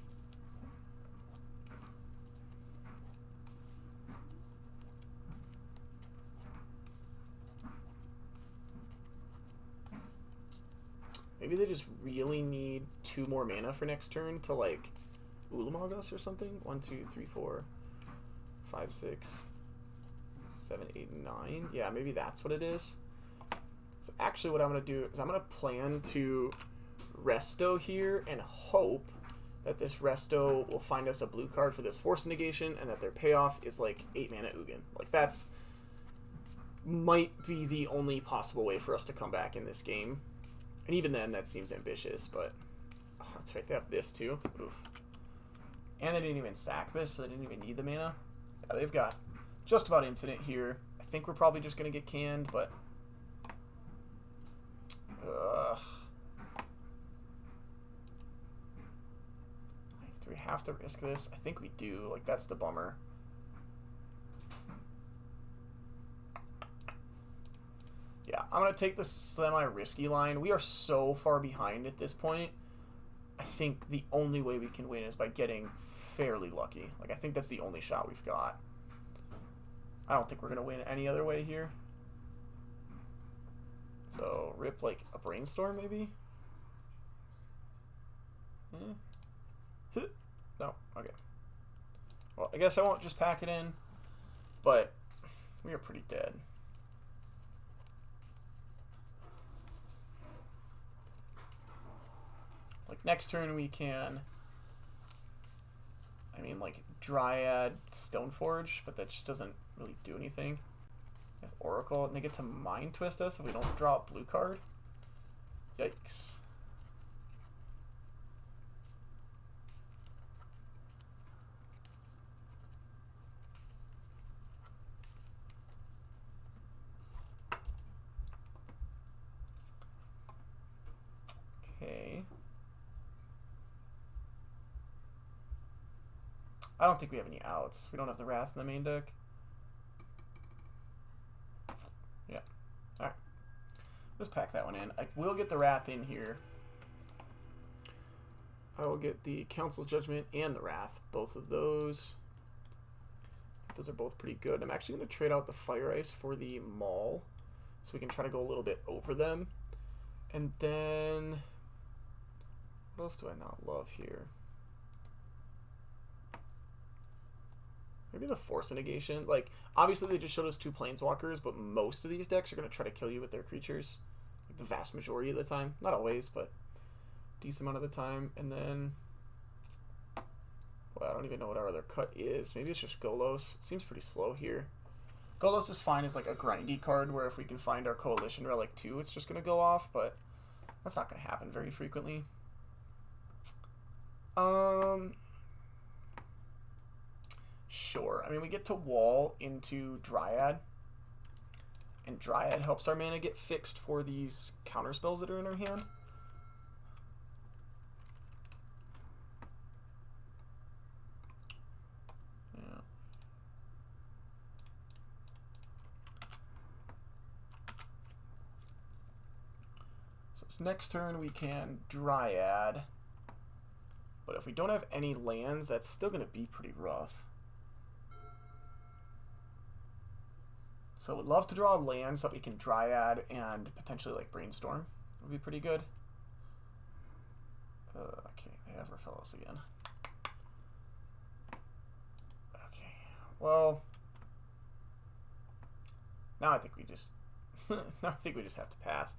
Maybe they just really need 2 more mana for next turn to, like, Ulamog us or something? 1, 2, 3, 4, 5, 6, 7, 8, 9. Yeah, maybe that's what it is. So actually what I'm going to do is I'm going to plan to Resto here and hope that this Resto will find us a blue card for this Force Negation, and that their payoff is, like, 8 mana Ugin. Like, that's... might be the only possible way for us to come back in this game. And even then, that seems ambitious, but... Oh, that's right, they have this, too. Oof. And they didn't even sack this, so they didn't even need the mana. Yeah, they've got just about infinite here. I think we're probably just going to get canned, but... have to risk this? I think we do. Like, that's the bummer. Yeah, I'm going to take the semi-risky line. We are so far behind at this point. I think the only way we can win is by getting fairly lucky. Like, I think that's the only shot we've got. I don't think we're going to win any other way here. So, rip, like, a brainstorm, maybe? No, okay. Well, I guess I won't just pack it in, but we are pretty dead. Like, next turn we can, I mean, like, Dryad Stoneforge, but that just doesn't really do anything. If Oracle, and they get to Mind Twist us if we don't draw a blue card. Yikes. Okay. I don't think we have any outs. We don't have the Wrath in the main deck. Yeah. Alright. Just pack that one in. I will get the Wrath in here. I will get the Council Judgment and the Wrath. Both of those. Those are both pretty good. I'm actually going to trade out the Fire Ice for the Maul, so we can try to go a little bit over them. And then, what else do I not love here? Maybe the Force Negation. Like, obviously they just showed us 2 Planeswalkers, but most of these decks are going to try to kill you with their creatures. Like, the vast majority of the time. Not always, but decent amount of the time. And then, well, I don't even know what our other cut is. Maybe it's just Golos. Seems pretty slow here. Golos is fine as like a grindy card, where if we can find our Coalition Relic too, it's just going to go off, but that's not going to happen very frequently. Sure. I mean, we get to wall into Dryad, and Dryad helps our mana get fixed for these counter spells that are in our hand. Yeah. So this next turn we can Dryad, but if we don't have any lands, that's still going to be pretty rough. So would love to draw a land so that we can Dryad and potentially like Brainstorm. Would be pretty good. Okay, they have Raphaelos again. Okay, well, now I think we just now I think we just have to pass.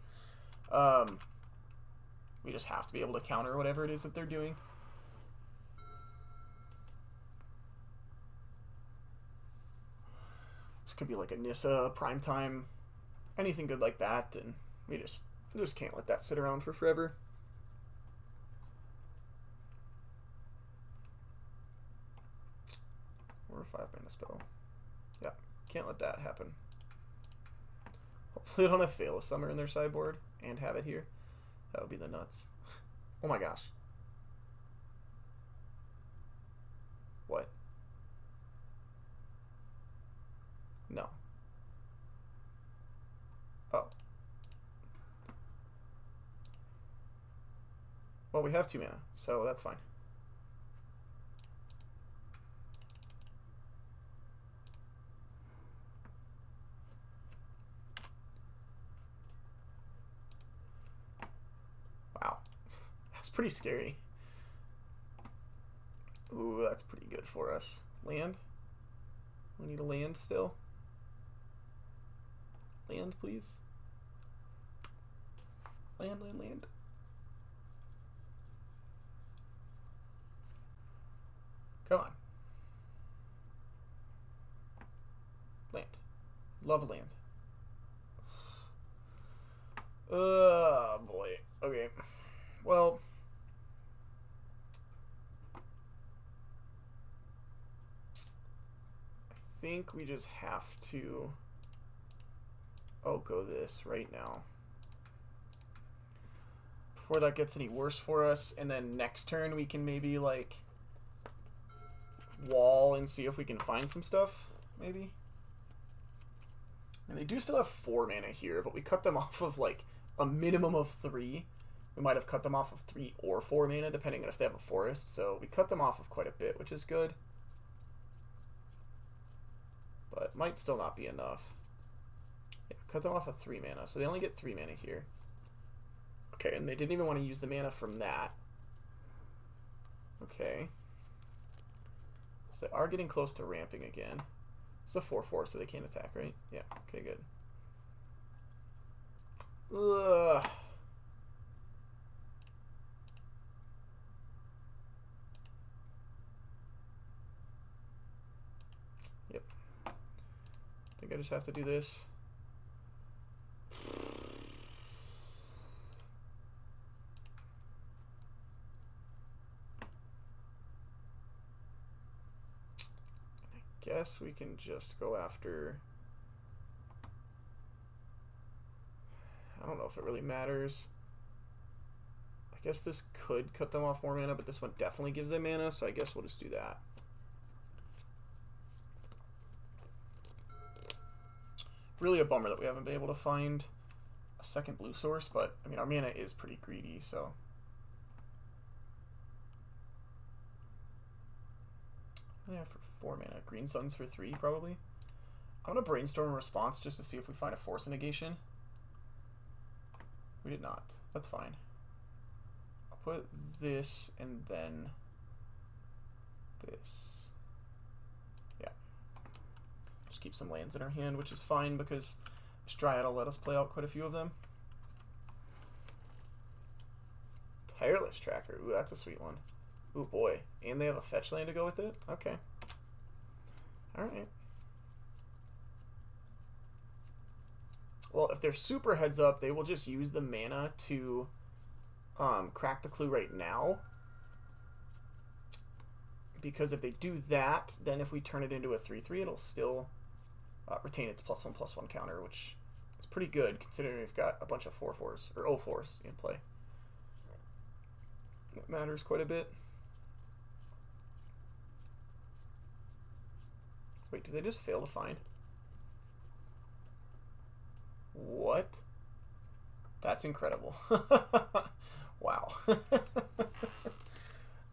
We just have to be able to counter whatever it is that they're doing. This could be like a Nissa, Primetime, anything good like that, and we just can't let that sit around for forever. Or a 5-mana spell. Yeah, can't let that happen. Hopefully they don't have Fail a Summer in their sideboard and have it here. That would be the nuts. Oh my gosh. What? No. Oh. Well, we have 2 mana, so that's fine. Wow. That's pretty scary. Ooh, that's pretty good for us. Land? We need a land still. Land, please. Land, land, land. Come on. Land. Love land. Oh, boy. Okay. Well, I think we just have to go this right now before that gets any worse for us, and then next turn we can maybe like wall and see if we can find some stuff, maybe. And they do still have 4 mana here, but we cut them off of like a minimum of 3. We might have cut them off of 3 or 4 mana, depending on if they have a forest. So we cut them off of quite a bit, which is good. But might still not be enough. Yeah, cut them off of 3 mana, so they only get 3 mana here. Okay, and they didn't even want to use the mana from that. Okay. So they are getting close to ramping again. It's a 4/4, so they can't attack, right? Yeah, okay, good. Ugh. Yep. I think I just have to do this. Guess we can just go after... I don't know if it really matters. I guess this could cut them off more mana, but this one definitely gives them mana, so I guess we'll just do that. Really a bummer that we haven't been able to find a second blue source, but I mean our mana is pretty greedy, so... Yeah, for 4 mana. Green Suns for 3, probably. I'm going to brainstorm a response just to see if we find a force negation. We did not. That's fine. I'll put this and then this. Yeah. Just keep some lands in our hand, which is fine because this Dryad will let us play out quite a few of them. Tireless Tracker. Ooh, that's a sweet one. Ooh, boy. And they have a fetch land to go with it? Okay. Alright. Well, if they're super heads up, they will just use the mana to crack the clue right now. Because if they do that, then if we turn it into a 3/3, it'll still retain its +1/+1 counter, which is pretty good considering we've got a bunch of 4/4s, or 0/4s in play. It matters quite a bit. Wait, did they just fail to find? What? That's incredible. Wow.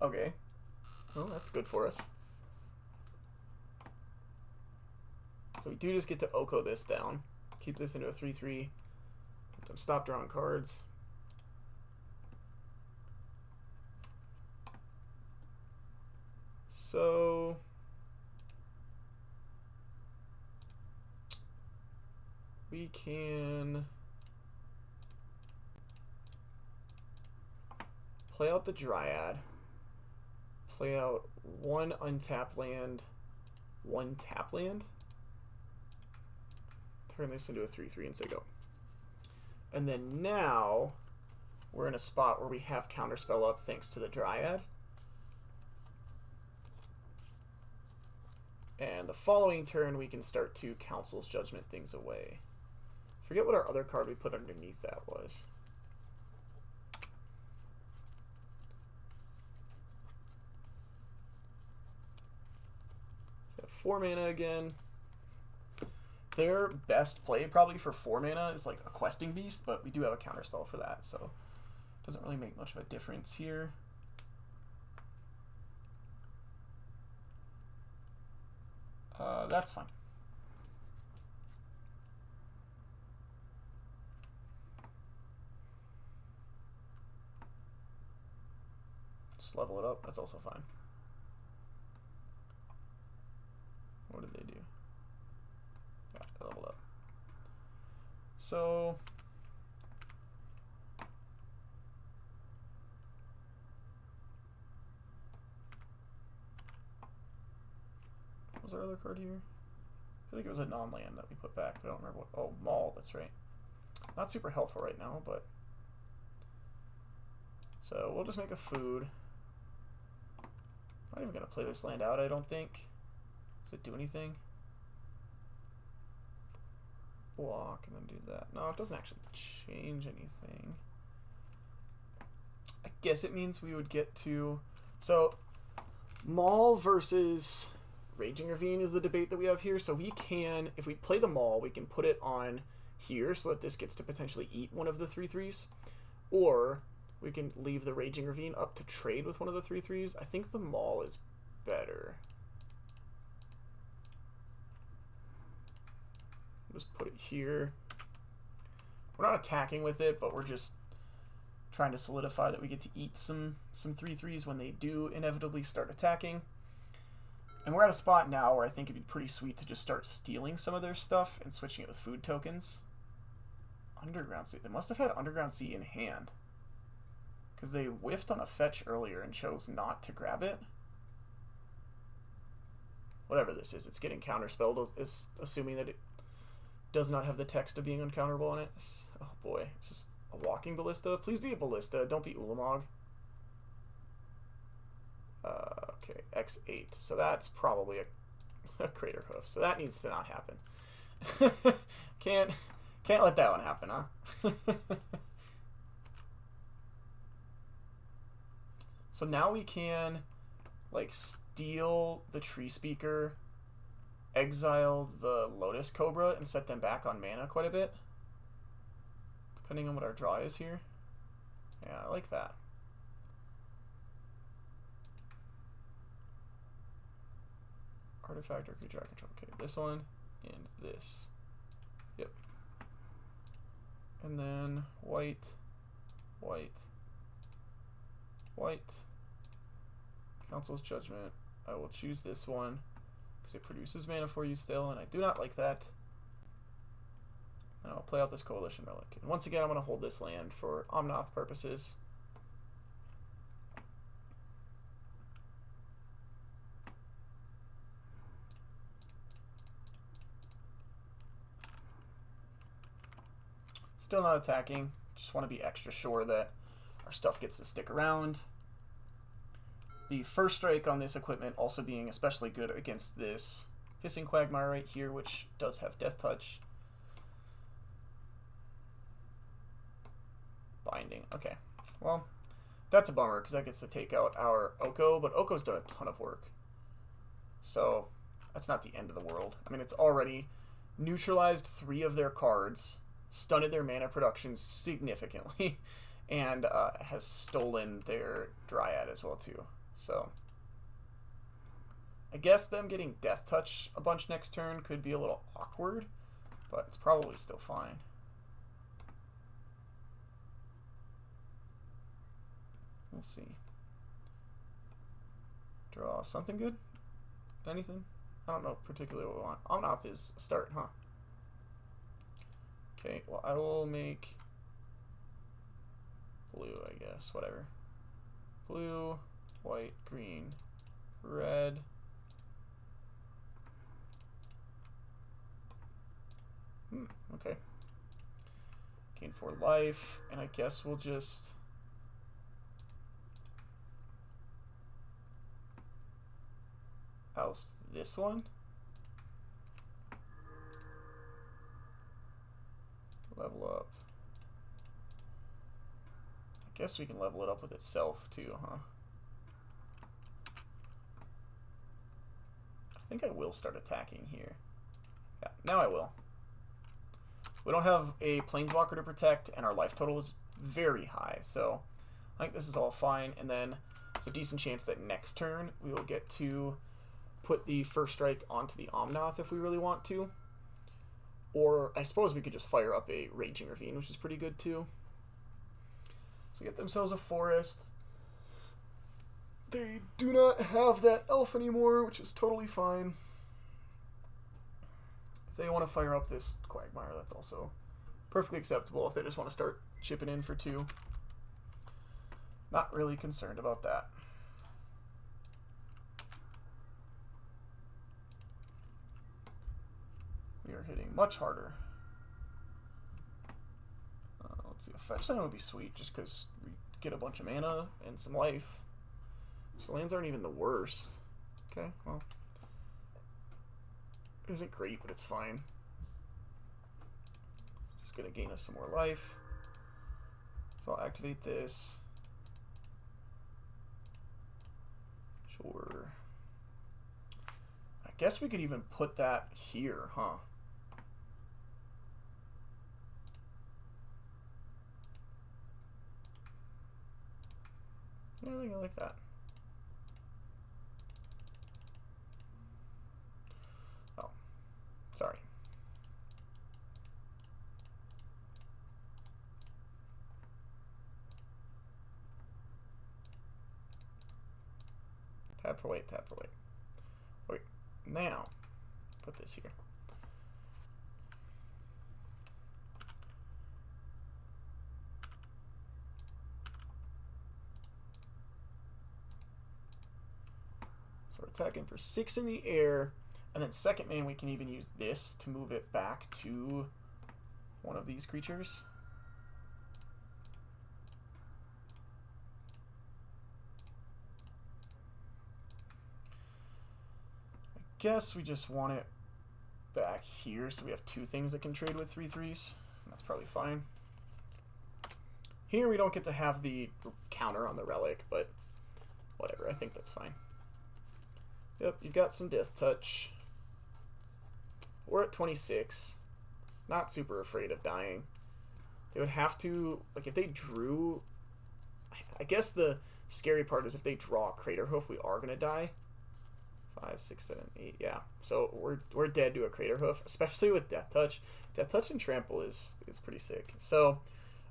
Okay. Well, that's good for us. So we do just get to Oko this down. Keep this into a 3/3. Let them stop drawing cards. So... we can play out the Dryad, play out 1 untapped land, 1 tap land, turn this into a 3/3 and say go. And then now we're in a spot where we have Counterspell up thanks to the Dryad. And the following turn we can start to Council's Judgment things away. Forget what our other card we put underneath that was. So 4 mana again. Their best play probably for 4 mana is like a Questing Beast, but we do have a counterspell for that, so it doesn't really make much of a difference here. That's fine. Just level it up. That's also fine. What did they do? Yeah, they leveled up. So what was our other card here? I feel like it was a non-land that we put back, but I don't remember what. Oh, Maul, that's right. Not super helpful right now, but so we'll just make a food. I'm not even gonna play this land out, I don't think. Does it do anything? Block and then do that. No, it doesn't actually change anything. I guess it means we would get to... So, Maul versus Raging Ravine is the debate that we have here. So we can, if we play the Maul, we can put it on here so that this gets to potentially eat one of the 3/3s. Or we can leave the Raging Ravine up to trade with one of the 3/3s. I think the Maul is better. Just put it here. We're not attacking with it, but we're just trying to solidify that we get to eat some 3/3s when they do inevitably start attacking. And we're at a spot now where I think it'd be pretty sweet to just start stealing some of their stuff and switching it with food tokens. Underground Sea. They must have had Underground Sea in hand, because they whiffed on a fetch earlier and chose not to grab it. Whatever this is, it's getting counterspelled, is assuming that it does not have the text of being uncounterable on it. Oh boy, is this a walking ballista? Please be a ballista, don't be Ulamog. Okay, X8. So that's probably a crater hoof. So that needs to not happen. Can't let that one happen, huh? So now we can like steal the Tree Speaker, exile the Lotus Cobra, and set them back on mana quite a bit, depending on what our draw is here. Yeah, I like that. Artifact or creature control. Okay, this one and this. Yep. And then white, white, white. Council's Judgment. I will choose this one because it produces mana for you still, and I do not like that. And I'll play out this Coalition Relic. And once again, I'm going to hold this land for Omnath purposes. Still not attacking. Just want to be extra sure that our stuff gets to stick around. The first strike on this equipment also being especially good against this Hissing Quagmire right here, which does have Death Touch. Binding. Okay. Well, that's a bummer because that gets to take out our Oko, but Oko's done a ton of work. So that's not the end of the world. I mean, it's already neutralized 3 of their cards, stunted their mana production significantly, and has stolen their Dryad as well too. So I guess them getting Death Touch a bunch next turn could be a little awkward, but it's probably still fine. We'll see. Draw something good? Anything? I don't know particularly what we want. Omnath is a start, huh? Okay, well, I will make blue, I guess. Whatever. Blue, white, green, red. Okay. Gain 4 life, and I guess we'll just oust this one. Level up. I guess we can level it up with itself too, huh? I think I will start attacking here. Yeah, now I will. We don't have a Planeswalker to protect, and our life total is very high, so I think this is all fine. And then there's a decent chance that next turn we will get to put the first strike onto the Omnath if we really want to. Or I suppose we could just fire up a Raging Ravine, which is pretty good too. So get themselves a forest. They do not have that elf anymore, which is totally fine. If they want to fire up this Quagmire, that's also perfectly acceptable if they just want to start chipping in for 2. Not really concerned about that. We are hitting much harder. Let's see, a fetch sign would be sweet just because we get a bunch of mana and some life. So lands aren't even the worst. Okay, well. It isn't great, but it's fine. Just going to gain us some more life. So I'll activate this. Sure. guess we could even put that here, huh? Yeah, I think I like that. Oh, sorry. Tab for weight, tab for weight. Okay, now, put this here. So we're attacking for 6 in the air, and then second main we can even use this to move it back to one of these creatures. I guess we just want it back here so we have 2 things that can trade with 3/3s. That's probably fine. Here we don't get to have the counter on the relic, but whatever, I think that's fine. Yep, you've got some Death Touch. We're at 26. Not super afraid of dying. They would have to, like, if they drew... I guess the scary part is if they draw Crater Hoof, we are going to die. 5, 6, 7, 8, yeah. So we're dead to a Crater Hoof, especially with Death Touch. Death Touch and Trample is pretty sick. So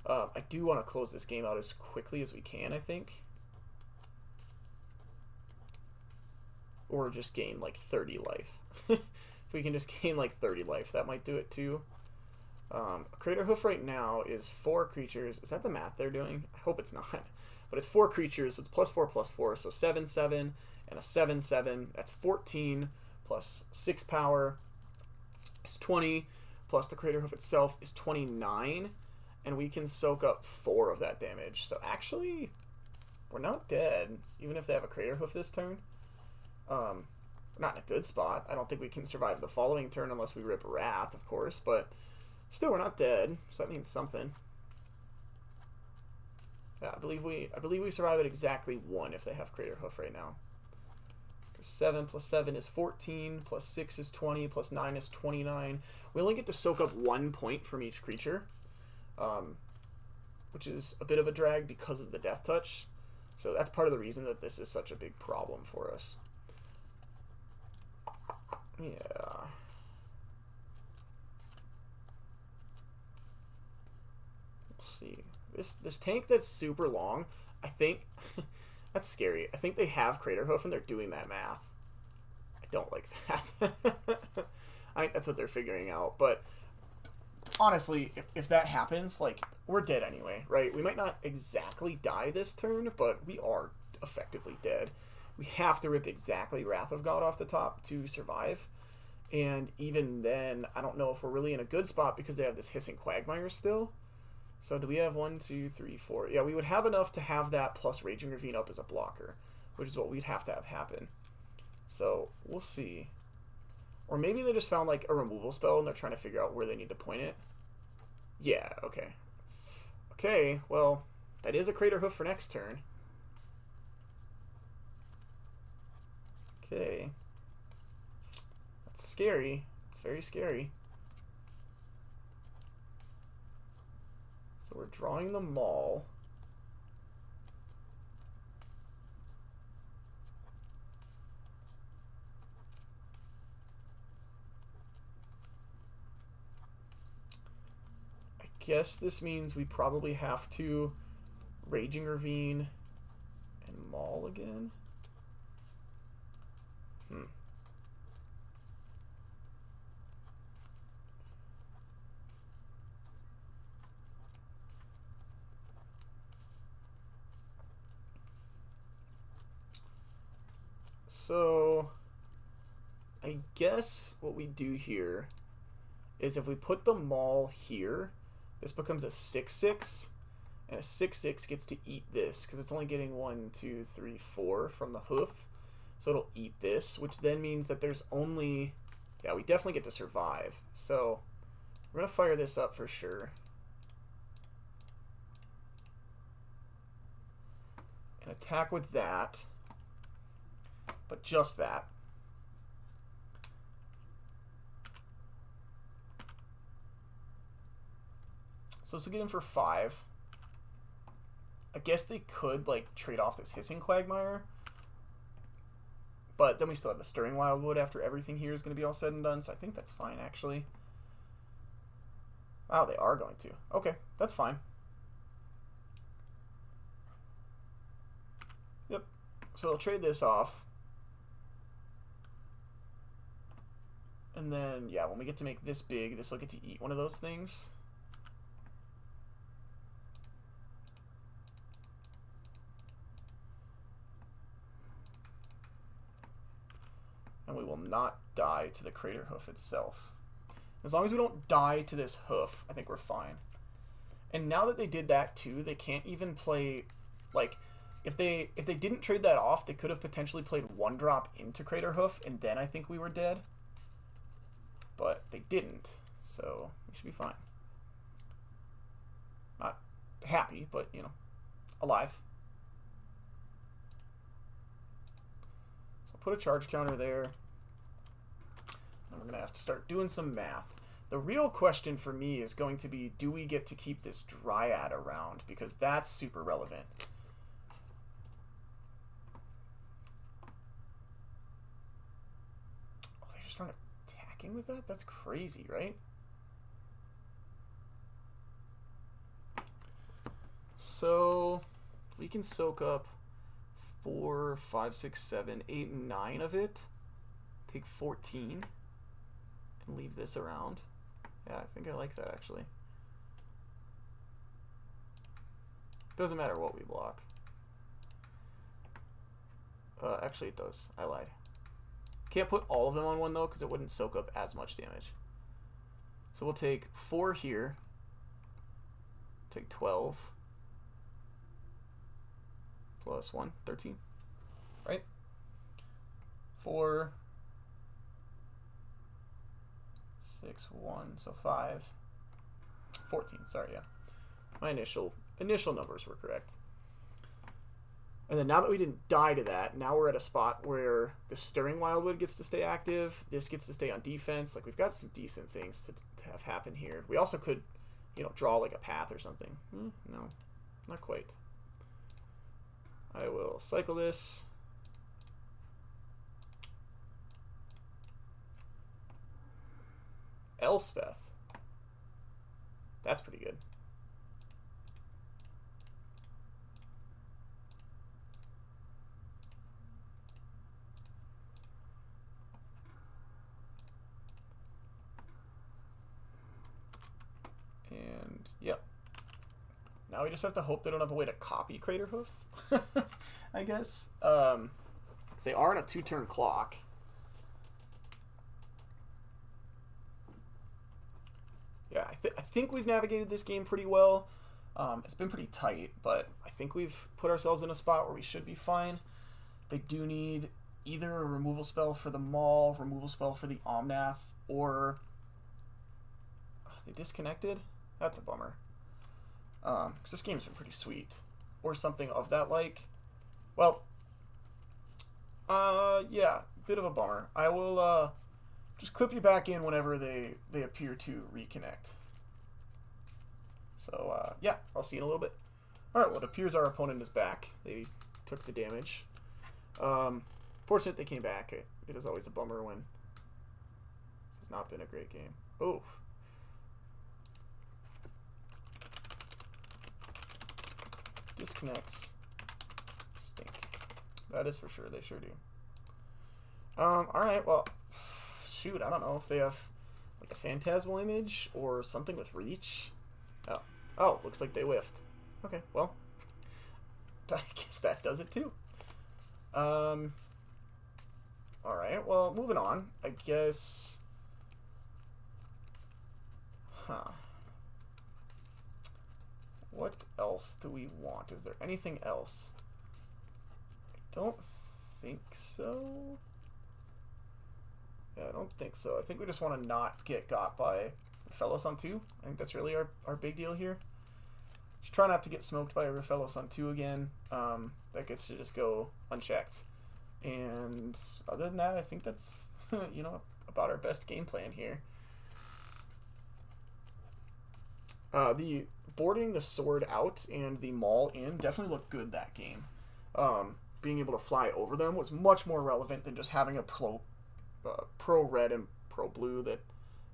I do want to close this game out as quickly as we can, I think. Or just gain like 30 life. If we can just gain like 30 life, that might do it too. Crater Hoof right now is 4 creatures. Is that the math they're doing? I hope it's not. But it's 4 creatures, so it's +4/+4, so 7/7 and a 7/7. That's 14 plus 6 power is 20, plus the Crater Hoof itself is 29, and we can soak up 4 of that damage. So actually, we're not dead, even if they have a Crater Hoof this turn. We're not in a good spot. I don't think we can survive the following turn unless we rip Wrath, of course, but still, we're not dead, so that means something. Yeah, I believe we survive at exactly 1 if they have Crater Hoof right now. 7 plus 7 is 14, plus 6 is 20, plus 9 is 29. We only get to soak up 1 point from each creature, which is a bit of a drag because of the Death Touch. So that's part of the reason that this is such a big problem for us. Yeah. We'll see. This tank that's super long, I think that's scary. I think they have Crater Hoof and they're doing that math. I don't like that. I think that's what they're figuring out. But honestly, if that happens, like, we're dead anyway, right? We might not exactly die this turn, but we are effectively dead. We have to rip exactly Wrath of God off the top to survive. And even then, I don't know if we're really in a good spot because they have this Hissing Quagmire still. So do we have 1, 2, 3, 4? Yeah, we would have enough to have that plus Raging Ravine up as a blocker, which is what we'd have to have happen. So we'll see. Or maybe they just found like a removal spell and they're trying to figure out where they need to point it. Yeah, okay. Okay, well, that is a Crater Hoof for next turn. Okay. That's scary. It's very scary. So we're drawing the Maul. I guess this means we probably have to Raging Ravine and Maul again. So I guess what we do here is if we put the Maul here, this becomes a 6/6, and a 6/6 gets to eat this because it's only getting 1, 2, 3, 4 from the hoof. So it'll eat this, which then means that there's only... Yeah, we definitely get to survive. So we're going to fire this up for sure. And attack with that. But just that. So this will get him for 5. I guess they could, like, trade off this Hissing Quagmire. But then we still have the Stirring Wildwood after everything here is going to be all said and done. So I think that's fine, actually. Wow, they are going to. Okay, that's fine. Yep. So they'll trade this off. And then, yeah, when we get to make this big, this will get to eat one of those things. And we will not die to the Crater Hoof itself. As long as we don't die to this hoof, I think we're fine. And now that they did that too, they can't even play, like, if they didn't trade that off, they could have potentially played 1-drop into Crater Hoof, and then I think we were dead. But they didn't, so we should be fine. Not happy, but, you know, alive. So put a charge counter there. And we're going to have to start doing some math. The real question for me is going to be, do we get to keep this Dryad around? Because that's super relevant. Oh, they just started attacking with that? That's crazy, right? So we can soak up 4, 5, 6, 7, 8, 9 of it. Take 14 and leave this around. Yeah, I think I like that, actually. Doesn't matter what we block. Actually, it does. I lied. Can't put all of them on one, though, because it wouldn't soak up as much damage. So we'll take 4 here. Take 12. Plus 1, 13. Right? 4... 6, 1, so 5, 14. Sorry, yeah. My initial numbers were correct. And then now that we didn't die to that, now we're at a spot where the Stirring Wildwood gets to stay active. This gets to stay on defense. Like, we've got some decent things to have happen here. We also could, you know, draw like a path or something. No, not quite. I will cycle this. Elspeth. That's pretty good. And, yep. Now we just have to hope they don't have a way to copy Crater Hoof, I guess. Because they are on a 2-turn clock. Yeah, I think we've navigated this game pretty well. It's been pretty tight, but I think we've put ourselves in a spot where we should be fine. They do need either a removal spell for the Maul, removal spell for the Omnath, or... they disconnected? That's a bummer. Because this game's been pretty sweet. Or something of that like. Well, yeah, bit of a bummer. I will, just clip you back in whenever they appear to reconnect. So, yeah, I'll see you in a little bit. Alright, well, it appears our opponent is back. They took the damage. Fortunate they came back. It is always a bummer when this has not been a great game. Oh. Disconnects stink. That is for sure. They sure do. Alright, well, shoot, I don't know if they have like a phantasmal image or something with reach. Oh, looks like they whiffed. Okay, well, I guess that does it too. Alright, well, moving on, I guess. What else do we want? Is there anything else? I don't think so. Yeah, I don't think so. I think we just want to not get got by Fellows on 2. I think that's really our big deal here. Just try not to get smoked by a Fellows on 2 again. That gets to just go unchecked. And other than that, I think that's, you know, about our best game plan here. The boarding the sword out and the maul in definitely looked good that game. Being able to fly over them was much more relevant than just having a pro red and pro blue that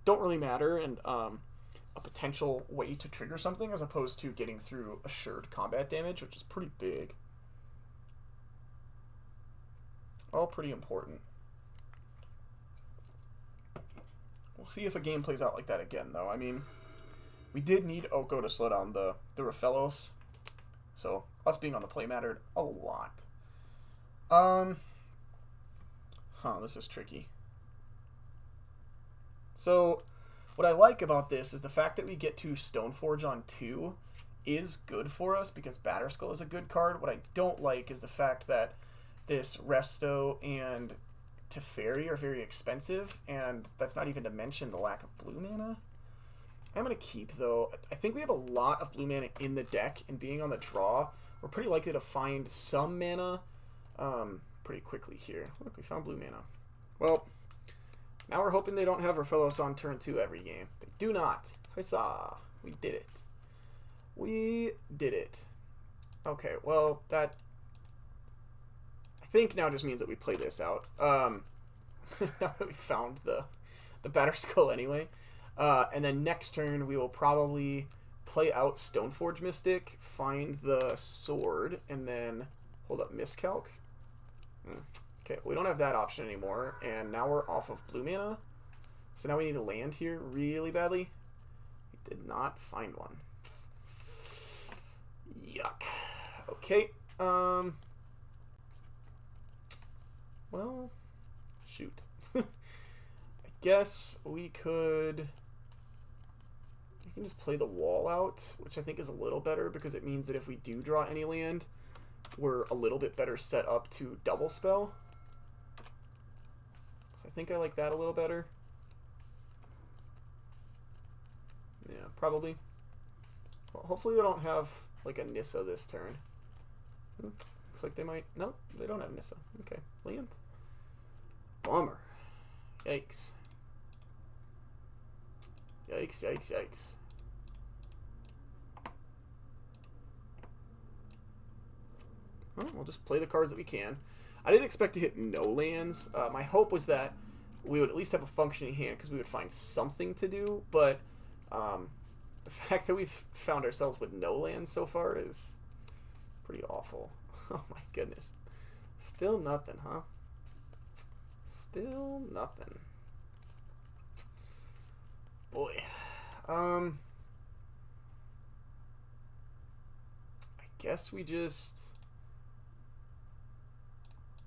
don't really matter, and a potential way to trigger something as opposed to getting through assured combat damage, which is pretty big. All pretty important. We'll see if a game plays out like that again, though. I mean, we did need Oko to slow down the Rafellos, so us being on the play mattered a lot. This is tricky. So, what I like about this is the fact that we get to Stoneforge on 2 is good for us because Batterskull is a good card. What I don't like is the fact that this Resto and Teferi are very expensive, and that's not even to mention the lack of blue mana. I'm going to keep, though. I think we have a lot of blue mana in the deck, and being on the draw, we're pretty likely to find some mana pretty quickly here. Look, we found blue mana. Well, now we're hoping they don't have Rafellos on turn 2 every game. They do not. Huzzah! We did it. We did it. Okay, well, that I think now just means that we play this out. Now that we found the Batterskull anyway. And then next turn we will probably play out Stoneforge Mystic, find the sword, and then hold up Miscalc. Okay, we don't have that option anymore, and now we're off of blue mana. So now we need to land here really badly. We did not find one. Yuck. Okay. Well, shoot. I guess we can just play the wall out, which I think is a little better because it means that if we do draw any land, we're a little bit better set up to double spell. So I think I like that a little better. Yeah, probably. Well, hopefully they don't have like a Nissa this turn. Looks like they might. Nope, they don't have Nissa. Okay, land. Bummer. Yikes. Yikes, yikes, yikes. Well, we'll just play the cards that we can. I didn't expect to hit no lands. My hope was that we would at least have a functioning hand because we would find something to do, but the fact that we've found ourselves with no lands so far is pretty awful. Oh my goodness. Still nothing, huh? Still nothing. Boy. I guess we just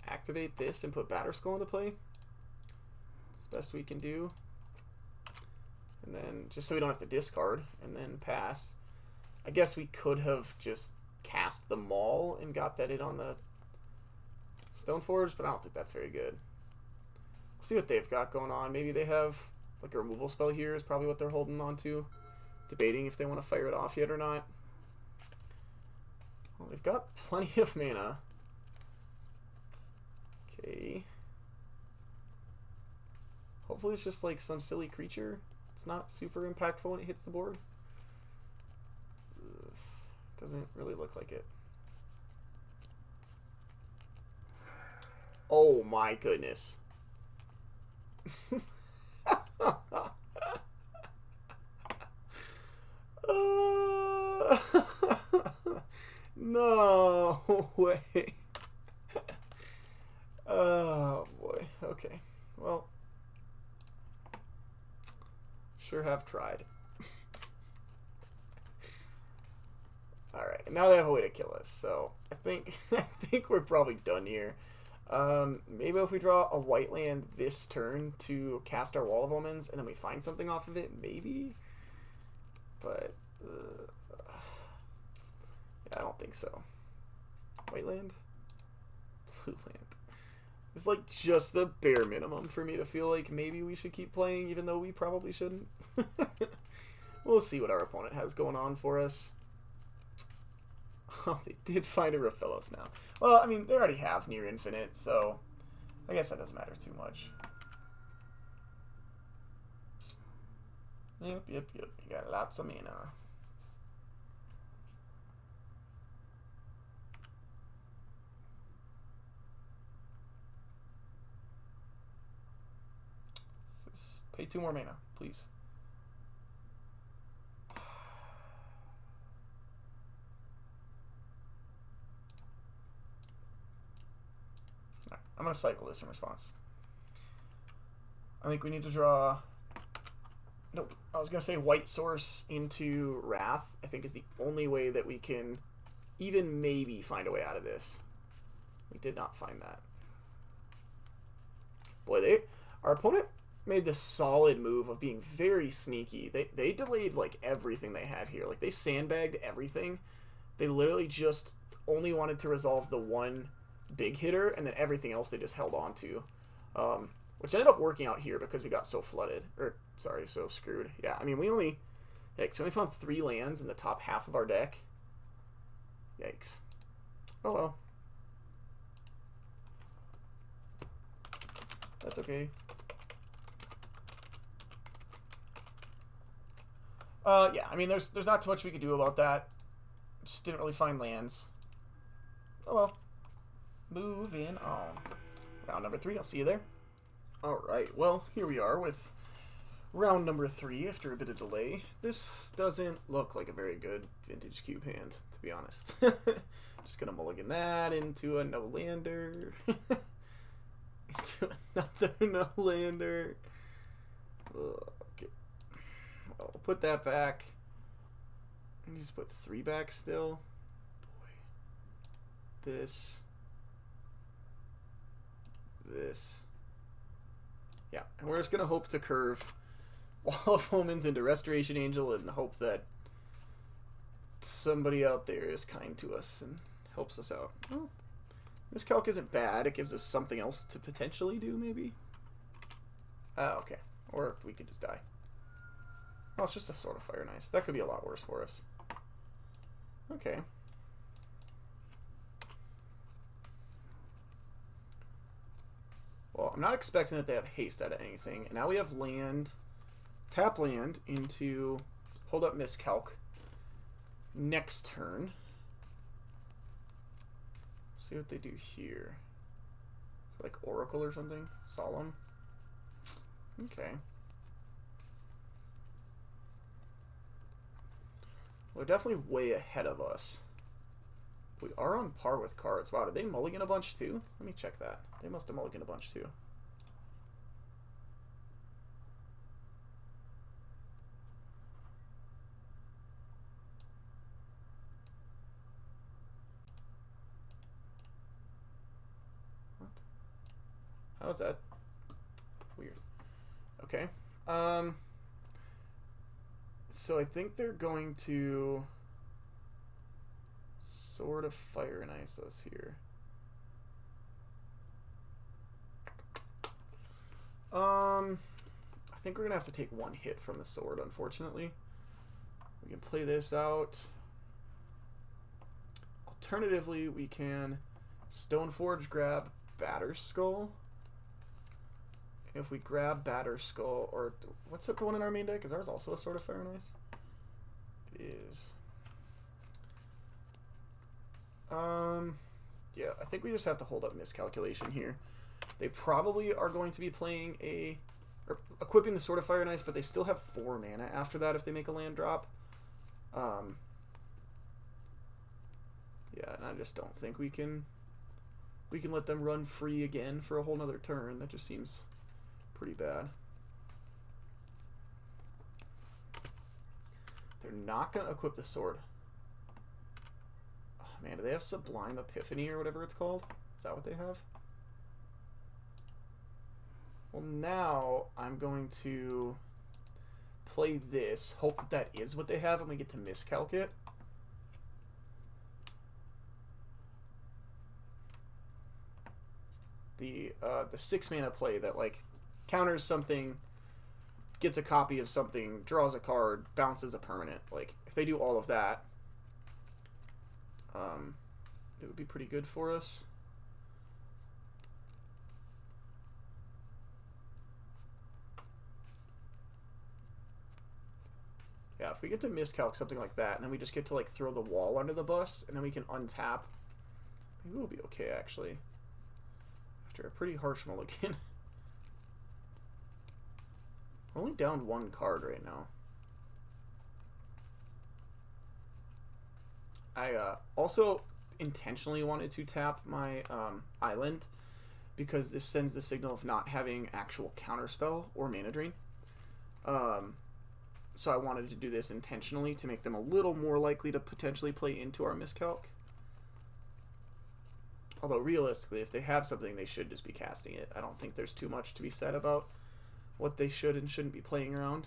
activate this and put Batterskull into play. It's the best we can do. And then, just so we don't have to discard, and then pass. I guess we could have just cast the Maul and got that in on the Stoneforge, but I don't think that's very good. We'll see what they've got going on. Maybe they have like a removal spell here is probably what they're holding on to. Debating if they want to fire it off yet or not. Well, they've got plenty of mana. Okay. Hopefully it's just like some silly creature. It's not super impactful when it hits the board. Ugh. Doesn't really look like it. Oh my goodness. No way. Oh boy. Okay. Well, sure have tried. All right. Now they have a way to kill us. So I think we're probably done here. Maybe if we draw a white land this turn to cast our Wall of Omens and then we find something off of it, maybe. But yeah, I don't think so. White land? Blue land. It's like just the bare minimum for me to feel like maybe we should keep playing even though we probably shouldn't. We'll see what our opponent has going on for us. Oh, they did find a Rafellos now. Well, I mean, they already have near infinite, so I guess that doesn't matter too much. Yep. You got lots of mana. Pay 2 more mana, please. Right, I'm going to cycle this in response. I think we need to draw... Nope. I was going to say White Source into Wrath, I think is the only way that we can even maybe find a way out of this. We did not find that. Boy, our opponent made the solid move of being very sneaky. They delayed like everything they had here. Like they sandbagged everything. They literally just only wanted to resolve the one big hitter, and then everything else they just held on to. Which ended up working out here because we got so flooded. Or, sorry, so screwed. Yeah, I mean, we only found 3 lands in the top half of our deck. Yikes. Oh well. That's okay. Yeah, I mean, there's not too much we could do about that. Just didn't really find lands. Oh well. Moving on. Round number 3, I'll see you there. Alright, well, here we are with round number 3 after a bit of delay. This doesn't look like a very good vintage cube hand, to be honest. Just gonna mulligan that into a no-lander. Into another no-lander. Okay. Well, we'll put that back. And just put 3 back still. Boy. This. Yeah, and we're just going to hope to curve Wall of Omens into Restoration Angel and hope that somebody out there is kind to us and helps us out. Well, this calc isn't bad. It gives us something else to potentially do, maybe. Okay. Or we could just die. Oh, it's just a Sword of Fire and Ice. That could be a lot worse for us. Okay. Well, I'm not expecting that they have haste out of anything. And now we have land, tap land into hold up miscalc next turn. See what they do here. Is it like Oracle or something? Solemn? Okay. Well, they're definitely way ahead of us. We are on par with cards. Wow, did they mulligan a bunch too? Let me check that. They must have mulliganed a bunch too. What? How is that? Weird. Okay. So I think they're going to Sword of Fire and Ice us here. I think we're gonna have to take 1 hit from the sword, unfortunately. We can play this out. Alternatively, we can Stoneforge grab Batterskull. If we grab Batterskull, or what's the one in our main deck? Is ours also a Sword of Fire and Ice? It is. Yeah, I think we just have to hold up miscalculation here. They probably are going to be playing or equipping the Sword of Fire and Ice, but they still have 4 mana after that if they make a land drop. Yeah, and I just don't think we can let them run free again for a whole nother turn. That just seems pretty bad. They're not going to equip the sword. Oh man, do they have Sublime Epiphany or whatever it's called? Is that what they have? Well, now I'm going to play this, hope that that is what they have, and we get to miscalc it. The 6 mana play that like counters something, gets a copy of something, draws a card, bounces a permanent. Like if they do all of that, it would be pretty good for us. Yeah, if we get to miscalc something like that, and then we just get to like throw the wall under the bus, and then we can untap, maybe we'll be okay actually. After a pretty harsh mulligan. We're only down one card right now. I also intentionally wanted to tap my island because this sends the signal of not having actual counterspell or mana drain. So I wanted to do this intentionally to make them a little more likely to potentially play into our miscalc. Although realistically, if they have something, they should just be casting it. I don't think there's too much to be said about what they should and shouldn't be playing around.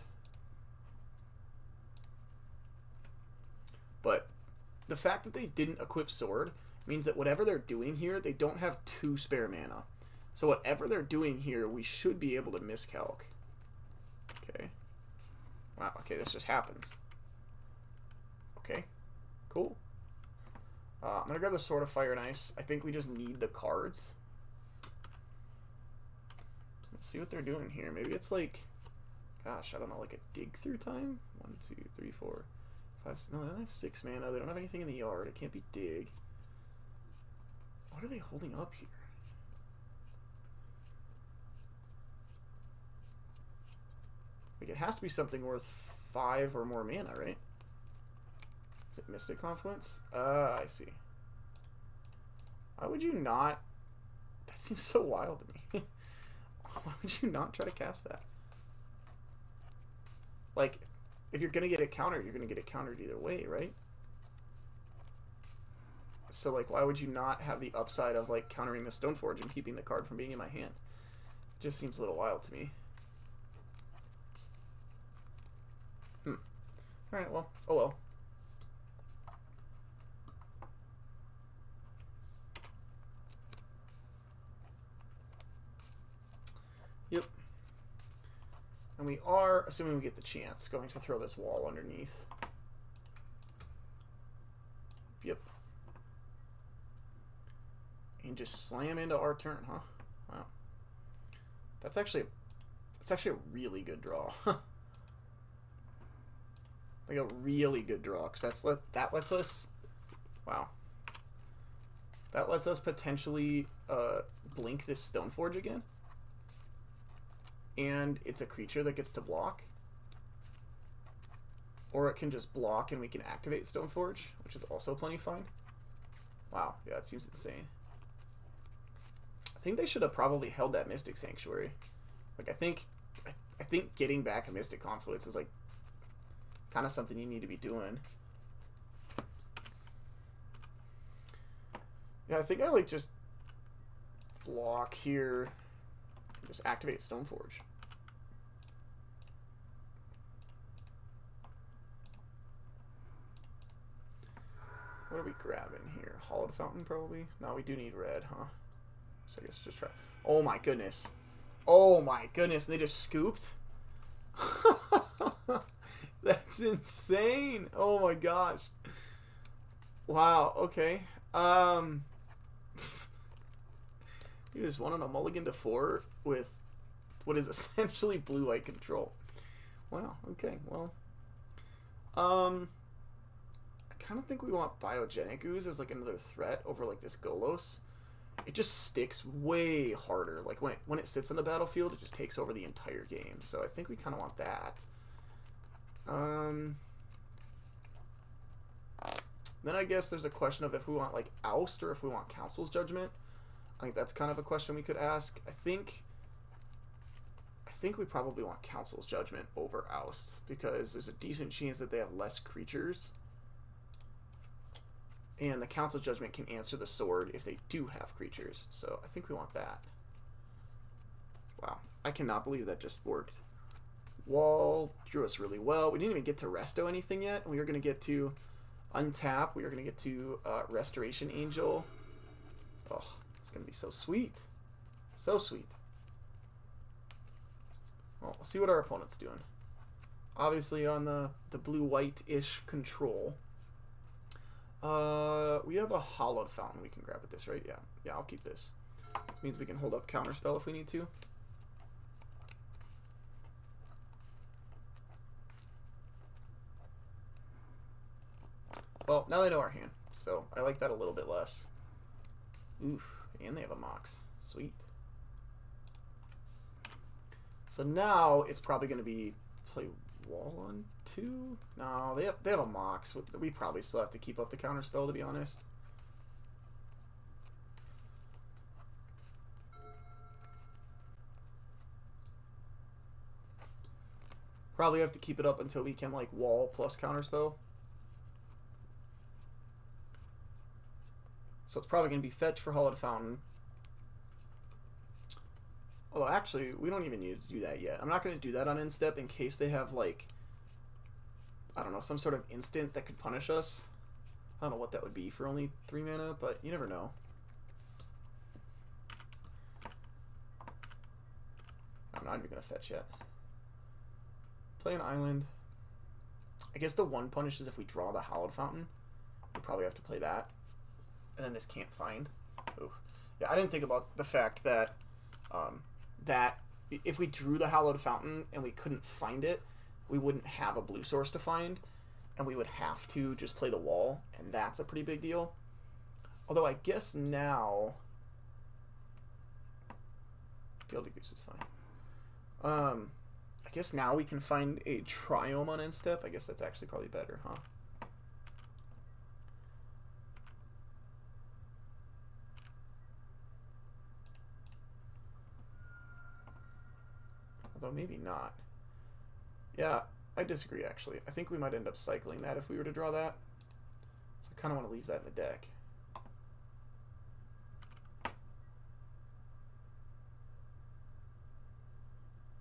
But the fact that they didn't equip Sword means that whatever they're doing here, they don't have 2 spare mana. So whatever they're doing here, we should be able to miscalc. Okay. Wow, okay, this just happens. Okay, cool. I'm going to grab the Sword of Fire and Ice. I think we just need the cards. Let's see what they're doing here. Maybe it's like, gosh, I don't know, like a dig through time? 1, 2, 3, 4, 5, no, they only have 6 mana. They don't have anything in the yard. It can't be dig. What are they holding up here? Like, it has to be something worth 5 or more mana, right? Is it Mystic Confluence? I see. Why would you not? That seems so wild to me. Why would you not try to cast that? Like, if you're going to get it countered, you're going to get it countered either way, right? So, like, why would you not have the upside of, like, countering the Stoneforge and keeping the card from being in my hand? It just seems a little wild to me. Alright, well, oh well. Yep. And we are, assuming we get the chance, going to throw this wall underneath. Yep. And just slam into our turn, huh? Wow. That's actually a really good draw. Like a really good draw, because that lets us, wow. That lets us potentially blink this Stoneforge again. And it's a creature that gets to block. Or it can just block and we can activate Stoneforge, which is also plenty fine. Wow, yeah, it seems insane. I think they should have probably held that Mystic Sanctuary. Like, I think getting back a Mystic Confluence is, like, kind of something you need to be doing. Yeah, I think I, like, just block here. Just activate Stoneforge. What are we grabbing here? Hollowed Fountain, probably? No, we do need red, huh? So I guess just try. Oh my goodness. Oh my goodness, they just scooped? That's insane. Oh my gosh. Wow, okay. You just won on a mulligan to 4 with what is essentially blue-white control. Wow, okay, well. I kind of think we want Biogenic Ooze as like another threat over like this Golos. It just sticks way harder. Like when it sits on the battlefield, it just takes over the entire game. So I think we kind of want that. Then I guess there's a question of if we want like Oust or if we want Council's Judgment. I think that's kind of a question we could ask. I think we probably want Council's Judgment over Oust because there's a decent chance that they have less creatures. And the Council's Judgment can answer the sword if they do have creatures. So I think we want that. Wow. I cannot believe that just worked. Wall drew us really well. We didn't even get to resto anything yet. We are going to get to untap. We are going to get to Restoration Angel. Oh, it's going to be so sweet. So sweet. Well, we'll see what our opponent's doing. Obviously on the blue-white-ish control. We have a Hollowed Fountain we can grab with this, right? Yeah. Yeah, I'll keep this. This means we can hold up Counterspell if we need to. Well, now they know our hand, so I like that a little bit less. Oof, and they have a Mox. Sweet. So now it's probably going to be play wall on 2. No, they have a mox. We probably still have to keep up the counterspell, to be honest. Probably have to keep it up until we can like wall plus counterspell. So it's probably going to be fetch for Hallowed Fountain. Although actually, we don't even need to do that yet. I'm not going to do that on end step in case they have like, I don't know, some sort of instant that could punish us. I don't know what that would be for only 3 mana, but you never know. I'm not even going to fetch yet. Play an island. I guess the one punish is if we draw the Hallowed Fountain. We probably have to play that. And then this can't find. Ooh. Yeah, I didn't think about the fact that that if we drew the Hallowed Fountain and we couldn't find it, we wouldn't have a blue source to find, and we would have to just play the wall, and that's a pretty big deal. Although I guess now Gilded Goose is fine. I guess now we can find a Triome on end step. I guess that's actually probably better, huh? Although maybe not. Yeah, I disagree actually. I think we might end up cycling that if we were to draw that. So I kind of want to leave that in the deck.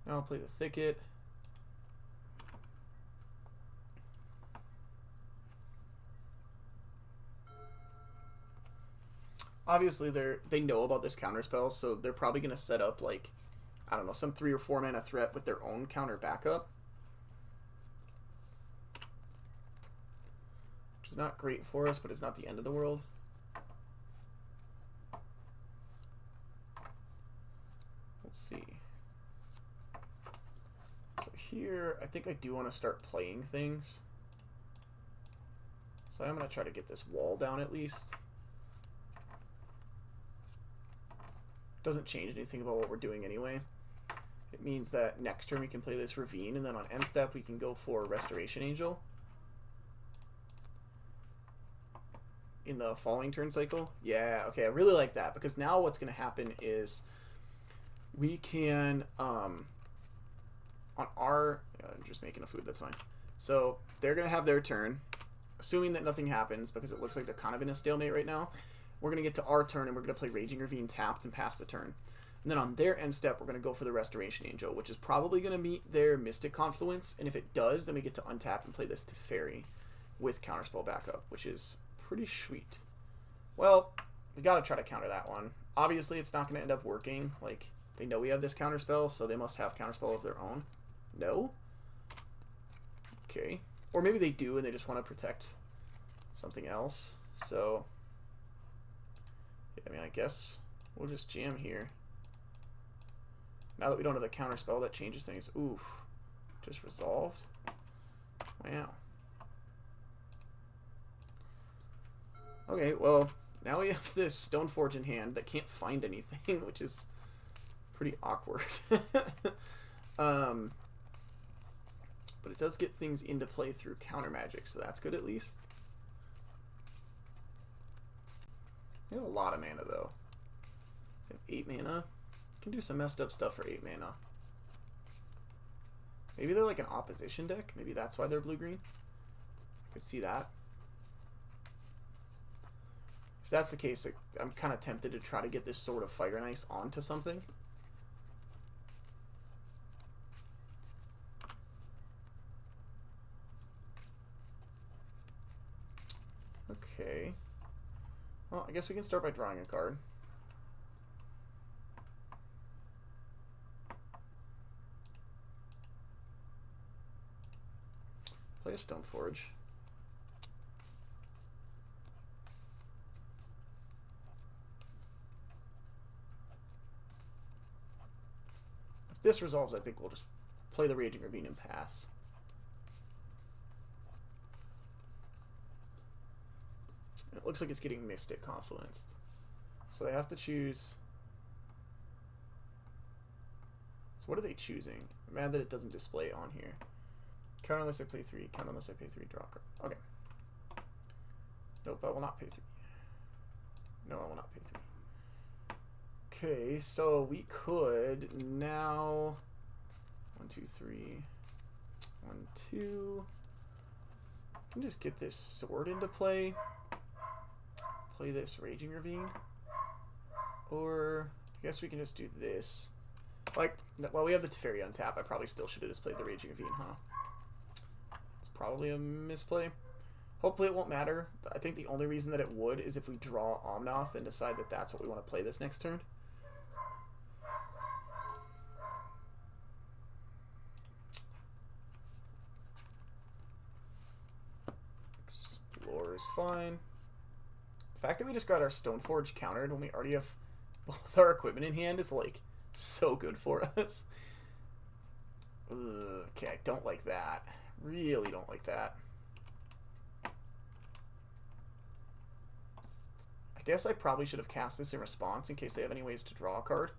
Now I'll play the Thicket. Obviously they know about this counterspell, so they're probably going to set up like, I don't know, some 3 or 4 mana threat with their own counter backup. Which is not great for us, but it's not the end of the world. Let's see. So here, I think I do want to start playing things. So I'm going to try to get this wall down at least. Doesn't change anything about what we're doing anyway. It means that next turn we can play this Ravine, and then on end step we can go for Restoration Angel. In the following turn cycle. Yeah, okay, I really like that, because now what's going to happen is we can, on our, I'm just making a food, that's fine. So they're going to have their turn, assuming that nothing happens, because it looks like they're kind of in a stalemate right now. We're going to get to our turn, and we're going to play Raging Ravine tapped and pass the turn. And then on their end step, we're going to go for the Restoration Angel, which is probably going to meet their Mystic Confluence. And if it does, then we get to untap and play this to Fairy with Counterspell backup, which is pretty sweet. Well, we got to try to counter that one. Obviously, it's not going to end up working. Like, they know we have this Counterspell, so they must have Counterspell of their own. No? Okay. Or maybe they do, and they just want to protect something else. So, yeah, I mean, I guess we'll just jam here. Now that we don't have the counterspell, that changes things. Oof. Just resolved. Wow. Okay, well, now we have this Stoneforge in hand that can't find anything, which is pretty awkward. But it does get things into play through counter magic, so that's good at least. We have a lot of mana, though. We have 8 mana. Can do some messed up stuff for 8 mana. Maybe they're like an opposition deck. Maybe that's why they're blue-green. I could see that. If that's the case, I'm kind of tempted to try to get this Sword of Fire and Ice onto something. Okay. Well, I guess we can start by drawing a card. Play a Stoneforge. If this resolves, I think we'll just play the Raging Ravine and pass. It looks like it's getting Mystic Confluenced. So they have to choose. So what are they choosing? I'm mad that it doesn't display on here. Count unless I play 3. Count unless I pay 3. Draw a card. Okay. Nope, I will not pay 3. No, I will not pay 3. Okay, so we could now 1, 2, 3. 1, 2. I can just get this sword into play. Play this Raging Ravine. Or I guess we can just do this. Like, well, we have the Teferi on tap. I probably still should have just played the Raging Ravine, huh? It's probably a misplay. Hopefully it won't matter. I think the only reason that it would is if we draw Omnath and decide that that's what we want to play this next turn. Explore is fine. The fact that we just got our Stoneforge countered when we already have both our equipment in hand is, like, so good for us. Ugh, okay, I don't like that. Really don't like that. I guess I probably should have cast this in response in case they have any ways to draw a card.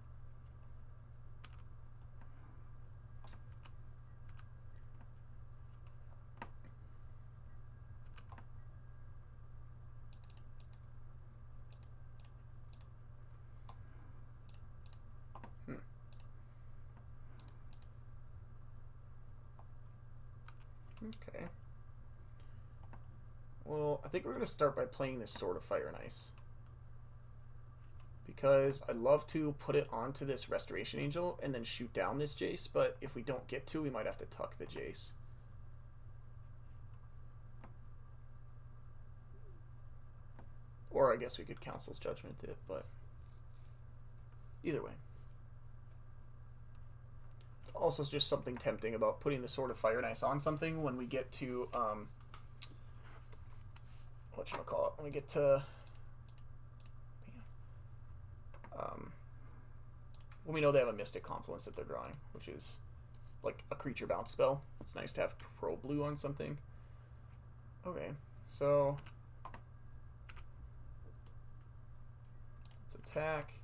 Okay. Well, I think we're going to start by playing this Sword of Fire and Ice. Because I'd love to put it onto this Restoration Angel and then shoot down this Jace, but if we don't get to, we might have to tuck the Jace. Or I guess we could Council's Judgment it, but either way. Also, just something tempting about putting the Sword of Fire and Ice on something when we get to, whatchamacallit, when we get to, when we know they have a Mystic Confluence that they're drawing, which is like a creature bounce spell. It's nice to have Pro Blue on something. Okay, so let's attack.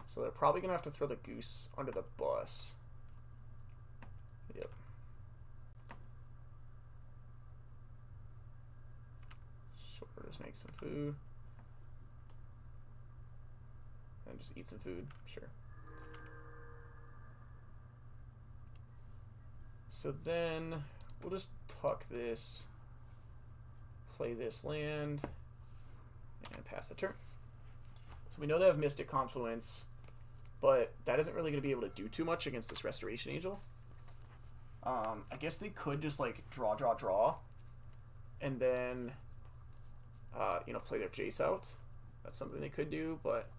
So they're probably going to have to throw the Goose under the bus. Yep. Sure, just make some food. And just eat some food, sure. So then we'll just tuck this, play this land, and pass the turn. So we know they have Mystic Confluence, but that isn't really going to be able to do too much against this Restoration Angel. I guess they could just, like, draw, and then, you know, play their Jace out. That's something they could do, but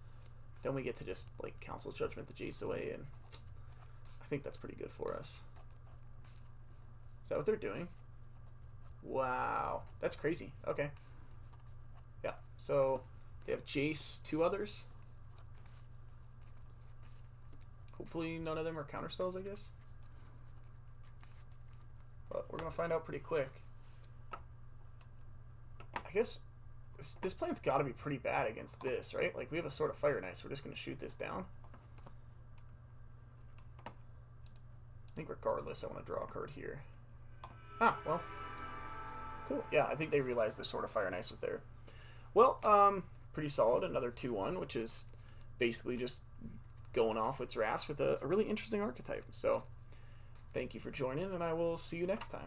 then we get to just, like, Council's Judgment the Jace away, and I think that's pretty good for us. Is that what they're doing? Wow. That's crazy. Okay. Yeah, so they have Jace, 2 others. Hopefully none of them are counterspells, I guess. But we're going to find out pretty quick. I guess this plan's got to be pretty bad against this, right? Like, we have a Sword of Fire and Ice. We're just going to shoot this down. I think regardless, I want to draw a card here. Ah, well. Cool. Yeah, I think they realized the Sword of Fire and Ice was there. Well, pretty solid. Another 2-1, which is basically just going off with drafts with a really interesting archetype. So, thank you for joining, and I will see you next time.